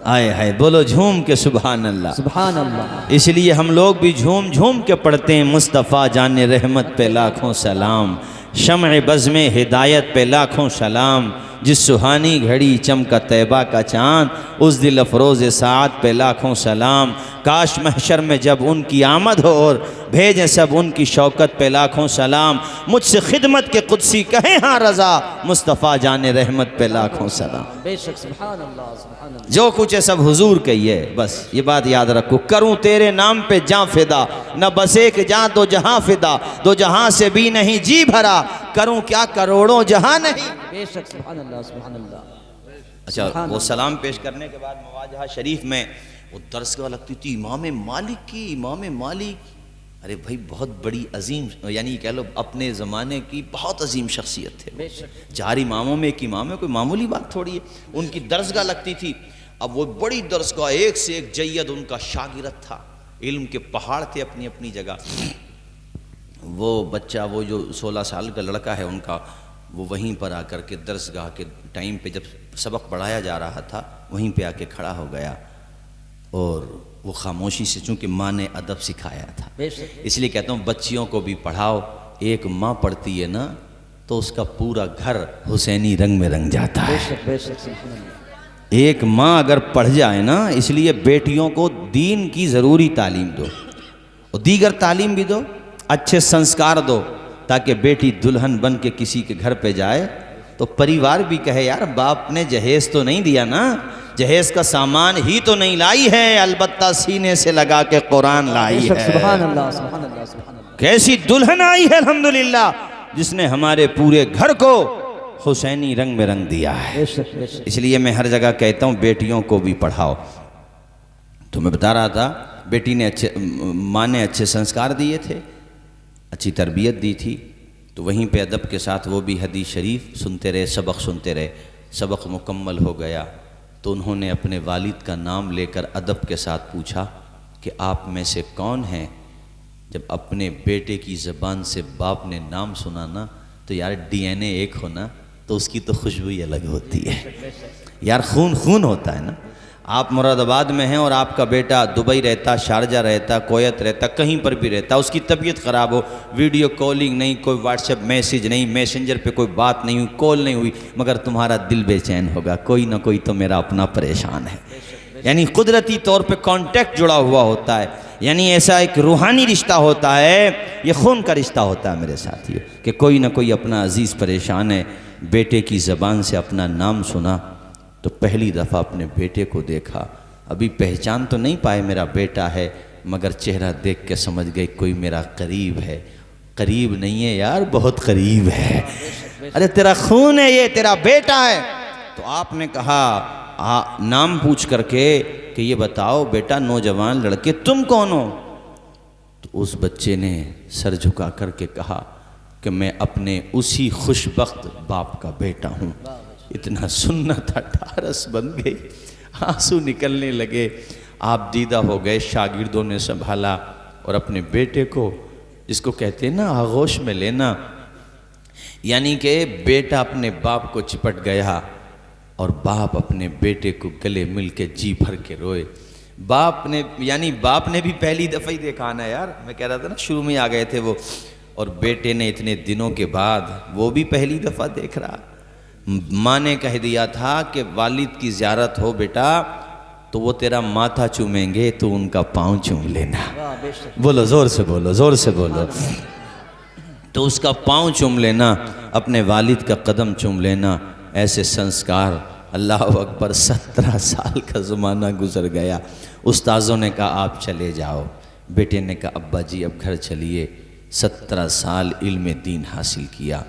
आए हाय, बोलो झूम के सुभान अल्लाह, सुभान अल्लाह। इसलिए हम लोग भी झूम झूम के पढ़ते हैं, मुस्तफ़ा जाने रहमत पे लाखों सलाम, शम्अ बज़्म हिदायत पे लाखों सलाम, जिस सुहानी घड़ी चमका तैबा का चाँद, उस दिल अफरोज़ साद पे लाखों सलाम। काश महशर में जब उनकी आमद हो और भेजें सब उनकी शौकत पे लाखों सलाम। मुझसे खिदमत के कुदसी कहें हाँ रज़ा, मुस्तफ़ा जाने रहमत पे लाखों सलाम। बेशक, सुभान अल्लाह सुभान अल्लाह। जो कुछ है सब हुजूर कहिए, बस ये बात याद रखो। करूं तेरे नाम पे जां फिदा, न बस एक जां दो जहां फिदा, दो जहां से भी नहीं जी भरा, करूं क्या करोड़ों जहां नहीं। बेशक, सुभान अल्लाह सुभान अल्लाह। अच्छा, वो सलाम पेश करने के बाद मवाजहा शरीफ में वो दरसगाह लगती थी इमाम मालिक की। इमाम मालिक, अरे भाई बहुत बड़ी अजीम, यानी कह लो अपने ज़माने की बहुत अजीम शख्सियत थे। 4 इमामों में एक इमाम है, कोई मामूली बात थोड़ी है। उनकी दरसगाह लगती थी। अब वो बड़ी दरसगाह, एक से एक जय्यद उनका शागिर्द था, इल्म के पहाड़ थे अपनी अपनी जगह। वो बच्चा, वो जो 16 साल का लड़का है उनका, वो वहीं पर आकर के दरसगाह के टाइम पे जब सबक पढ़ाया जा रहा था, वहीं पे आके खड़ा हो गया, और वो खामोशी से, चूँकि माँ ने अदब सिखाया था, इसलिए कहता हूँ बच्चियों को भी पढ़ाओ। एक माँ पढ़ती है ना तो उसका पूरा घर हुसैनी रंग में रंग जाता है। एक माँ अगर पढ़ जाए ना, इसलिए बेटियों को दीन की ज़रूरी तालीम दो, और दीगर तालीम भी दो, अच्छे संस्कार दो, ताकि बेटी दुल्हन बन के किसी के घर पे जाए तो परिवार भी कहे यार बाप ने जहेज़ तो नहीं दिया ना, जहेज़ का सामान ही तो नहीं लाई है, अलबत्ता सीने से लगा के कुरान लाई है। सुभान अल्लाह सुभान अल्लाह सुभान अल्लाह। कैसी दुल्हन आई है अल्हम्दुलिल्लाह, जिसने हमारे पूरे घर को हुसैनी रंग में रंग दिया है। इसलिए मैं हर जगह कहता हूँ बेटियों को भी पढ़ाओ। तो मैं बता रहा था, बेटी ने माँ ने अच्छे संस्कार दिए थे, अच्छी तरबियत दी थी, तो वहीं पे अदब के साथ वो भी हदीस शरीफ सुनते रहे, सबक सुनते रहे। सबक मुकम्मल हो गया तो उन्होंने अपने वालिद का नाम लेकर अदब के साथ पूछा कि आप में से कौन है। जब अपने बेटे की ज़बान से बाप ने नाम सुना ना, तो यार DNA एक होना तो उसकी तो खुशबू ही अलग होती है यार, खून खून होता है ना। आप मुरादाबाद में हैं और आपका बेटा दुबई रहता, शारजा रहता, कोयत रहता, कहीं पर भी रहता, उसकी तबीयत ख़राब हो, वीडियो कॉलिंग नहीं, कोई व्हाट्सएप मैसेज नहीं, मैसेंजर पे कोई बात नहीं हुई, कॉल नहीं हुई, मगर तुम्हारा दिल बेचैन होगा, कोई ना कोई तो मेरा अपना परेशान है। यानी कुदरती तौर पे कांटेक्ट जुड़ा हुआ होता है, यानी ऐसा एक रूहानी रिश्ता होता है, ये खून का रिश्ता होता है मेरे साथियों, कि कोई ना कोई अपना अजीज़ परेशान है। बेटे की ज़बान से अपना नाम सुना तो पहली दफ़ा अपने बेटे को देखा। अभी पहचान तो नहीं पाए मेरा बेटा है, मगर चेहरा देख के समझ गए कोई मेरा करीब है। करीब नहीं है यार, बहुत करीब है। अरे तेरा खून है, ये तेरा बेटा है। तो आपने कहा नाम पूछ करके कि ये बताओ बेटा, नौजवान लड़के तुम कौन हो? तो उस बच्चे ने सर झुका करके कहा कि मैं अपने उसी खुशबख्त बाप का बेटा हूँ। इतना सुनना था, ठारस बन गई, आंसू निकलने लगे। आप दीदा हो गए, शागिर्दों ने संभाला और अपने बेटे को, जिसको कहते हैं ना आगोश में लेना, यानी कि बेटा अपने बाप को चिपट गया और बाप अपने बेटे को गले मिल के जी भर के रोए। बाप ने भी पहली दफ़ा ही देखा ना यार, मैं कह रहा था ना शुरू में आ गए थे वो, और बेटे ने इतने दिनों के बाद वो भी पहली दफ़ा देख रहा। माँ ने कह दिया था कि वालिद की ज़ियारत हो बेटा तो वो तेरा माथा चूमेंगे, तो उनका पाँव चूम लेना। बोलो ज़ोर से बोलो, ज़ोर से बोलो। तो उसका पाँव चूम लेना, अपने वालिद का कदम चूम लेना। ऐसे संस्कार, अल्लाह अकबर। 17 साल का ज़माना गुजर गया। उस्ताज़ों ने कहा आप चले जाओ, बेटे ने कहा अब्बा जी अब घर चलिए। 17 साल इल्म दीन हासिल किया।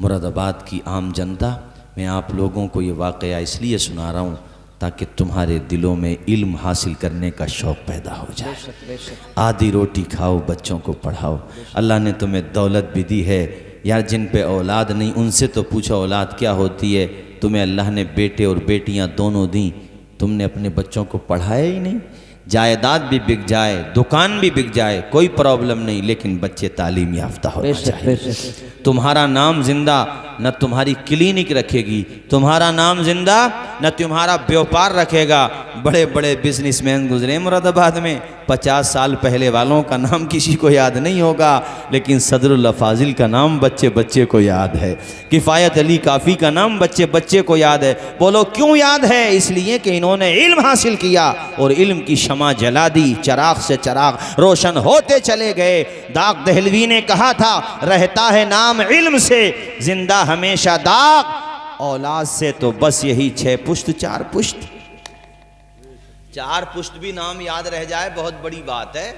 मुरादाबाद की आम जनता, मैं आप लोगों को ये वाक़या इसलिए सुना रहा हूँ ताकि तुम्हारे दिलों में इल्म हासिल करने का शौक़ पैदा हो जाए। आधी रोटी खाओ, बच्चों को पढ़ाओ। अल्लाह ने तुम्हें दौलत भी दी है यार, जिन पे औलाद नहीं उनसे तो पूछो औलाद क्या होती है। तुम्हें अल्लाह ने बेटे और बेटियां दोनों दी, तुमने अपने बच्चों को पढ़ाया ही नहीं। जायदाद भी बिक जाए, दुकान भी बिक जाए, कोई प्रॉब्लम नहीं, लेकिन बच्चे तालीम याफ्ता होना चाहिए। तुम्हारा नाम जिंदा न तुम्हारी क्लिनिक रखेगी, तुम्हारा नाम जिंदा न तुम्हारा व्यापार रखेगा। बड़े बड़े बिजनेसमैन गुजरे मुरादाबाद में, 50 साल पहले वालों का नाम किसी को याद नहीं होगा, लेकिन सदरुल फाजिल का नाम बच्चे बच्चे को याद है। किफ़ायत अली काफ़ी का नाम बच्चे बच्चे को याद है। बोलो क्यों याद है? इसलिए कि इन्होंने इल्म हासिल किया और इल्म की शमा जला दी। चराग से चराग रोशन होते चले गए। दाग दहलवी ने कहा था, रहता है नाम इल्म से, जिंदा हमेशा दाग। औलाद से तो बस यही 6 पुश्त 4 पुश्त। 4 पुश्त भी नाम याद रह जाए बहुत बड़ी बात है।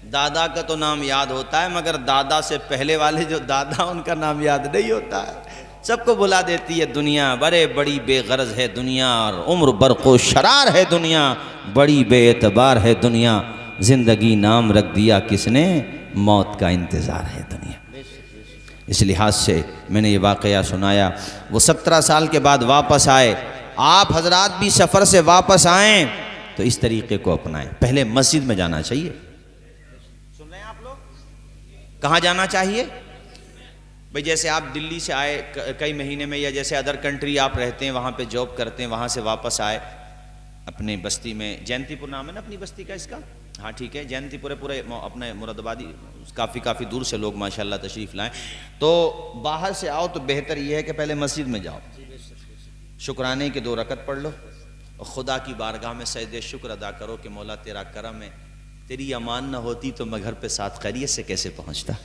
दादा का तो नाम याद होता है, मगर दादा से पहले वाले जो दादा उनका नाम याद नहीं होता है। सबको बुला देती है दुनिया, बड़े बड़ी बेगरज है दुनिया, और उम्र बरको शरार है दुनिया, बड़ी बेएतबार है दुनिया। जिंदगी नाम रख दिया किसने? मौत का इंतज़ार है दुनिया। इस लिहाज से मैंने ये वाक़या सुनाया। वो 17 साल के बाद वापस आए। आप हजरात भी सफ़र से वापस आएँ तो इस तरीक़े को अपनाएं। पहले मस्जिद में जाना चाहिए। सुन रहे हैं आप लोग? कहाँ जाना चाहिए भाई? जैसे आप दिल्ली से आए कई महीने में, या जैसे अदर कंट्री आप रहते हैं, वहाँ पे जॉब करते हैं, वहाँ से वापस आए अपने बस्ती में, जयंतीपुर नाम है ना अपनी बस्ती का इसका? हाँ ठीक है, जयंतीपुर पूरे अपने मुरादाबादी काफ़ी दूर से लोग माशाल्लाह तशरीफ़ लाएं। तो बाहर से आओ तो बेहतर ये है कि पहले मस्जिद में जाओ, शुक्राने के 2 रकत पढ़ लो और ख़ुदा की बारगाह में सजदे शुक्र अदा करो कि मौला तेरा करम है, तेरी अमान न होती तो मैं घर पे साथ खैरियत से कैसे पहुँचता।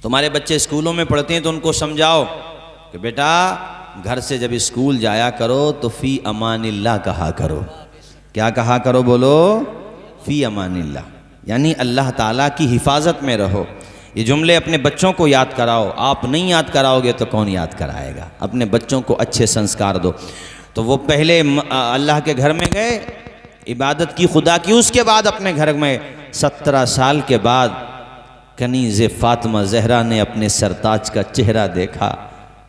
तुम्हारे बच्चे स्कूलों में पढ़ते हैं तो उनको समझाओ कि बेटा घर से जब स्कूल जाया करो तो फ़ी अमानिल्लाह कहा करो। क्या कहा करो? बोलो फ़ी अमानिल्लाह। यानी अल्लाह ताला की हिफाजत में रहो। ये जुमले अपने बच्चों को याद कराओ। आप नहीं याद कराओगे तो कौन याद कराएगा। अपने बच्चों को अच्छे संस्कार दो। तो वो पहले अल्लाह के घर में गए, इबादत की खुदा की, उसके बाद अपने घर में 17 साल के बाद कनीज़ फ़ातिमा ज़हरा ने अपने सरताज का चेहरा देखा,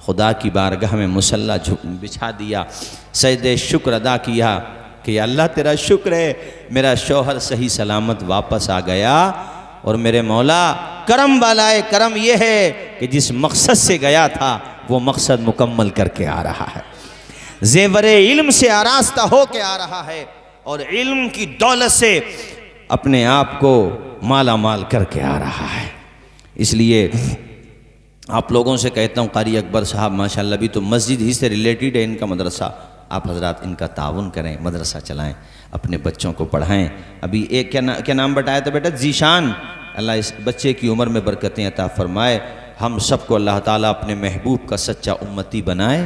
खुदा की बारगाह में मुसल्ला बिछा दिया, सजदे शुक्र अदा किया कि अल्लाह तेरा शुक्र है मेरा शौहर सही सलामत वापस आ गया, और मेरे मौला करम वालाए करम ये है कि जिस मकसद से गया था वो मकसद मुकम्मल करके आ रहा है, ज़ेवरे इल्म से आरास्ता हो के आ रहा है, और इल्म की दौलत से अपने आप को माला माल करके आ रहा है। इसलिए आप लोगों से कहता हूँ, कारी अकबर साहब माशाल्लाह भी तो मस्जिद ही से रिलेटेड है इनका मदरसा, आप हजरात इनका ताउन करें, मदरसा चलाएं, अपने बच्चों को पढ़ाएं। अभी एक क्या नाम बताया था बेटा? जीशान। अल्लाह इस बच्चे की उम्र में बरकतें अता फरमाए, हम सबको अल्लाह ताला अपने महबूब का सच्चा उम्मती बनाए।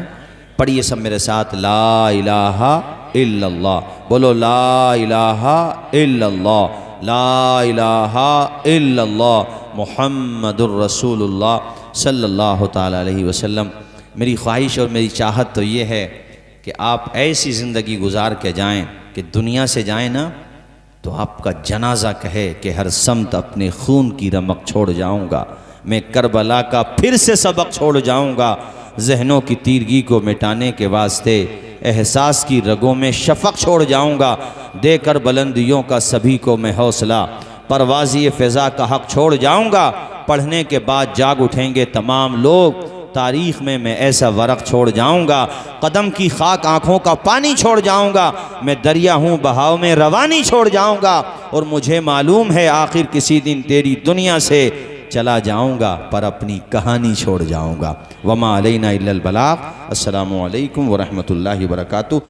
पढ़िए सब मेरे साथ, ला इलाहा इल्लल्लाह, बोलो ला इलाहा इल्लल्लाह, ला इलाहा इल्लल्लाह मुहम्मदुर रसूलुल्लाह सल्लल्लाहु ताला अलैहि वसल्लम। मेरी ख्वाहिश और मेरी चाहत तो ये है कि आप ऐसी ज़िंदगी गुजार के जाएं कि दुनिया से जाएं ना तो आपका जनाजा कहे कि हर समत अपने खून की रमक छोड़ जाऊंगा, मैं करबला का फिर से सबक छोड़ जाऊंगा, जहनों की तीरगी को मिटाने के वास्ते एहसास की रगों में शफक छोड़ जाऊंगा, देकर बुलंदियों का सभी को मैं हौसला, परवाज़ी फ़िज़ा का हक छोड़ जाऊंगा, पढ़ने के बाद जाग उठेंगे तमाम लोग, तारीख़ में मैं ऐसा वरक़ छोड़ जाऊंगा, कदम की खाक आँखों का पानी छोड़ जाऊंगा, मैं दरिया हूँ बहाव में रवानी छोड़ जाऊंगा, और मुझे मालूम है आखिर किसी दिन तेरी दुनिया से चला जाऊंगा, पर अपनी कहानी छोड़ जाऊंगा। वमा अलैना इल्लल बलाग। अस्सलामु अलैकुम व रहमतुल्लाहि व बरकातुहू।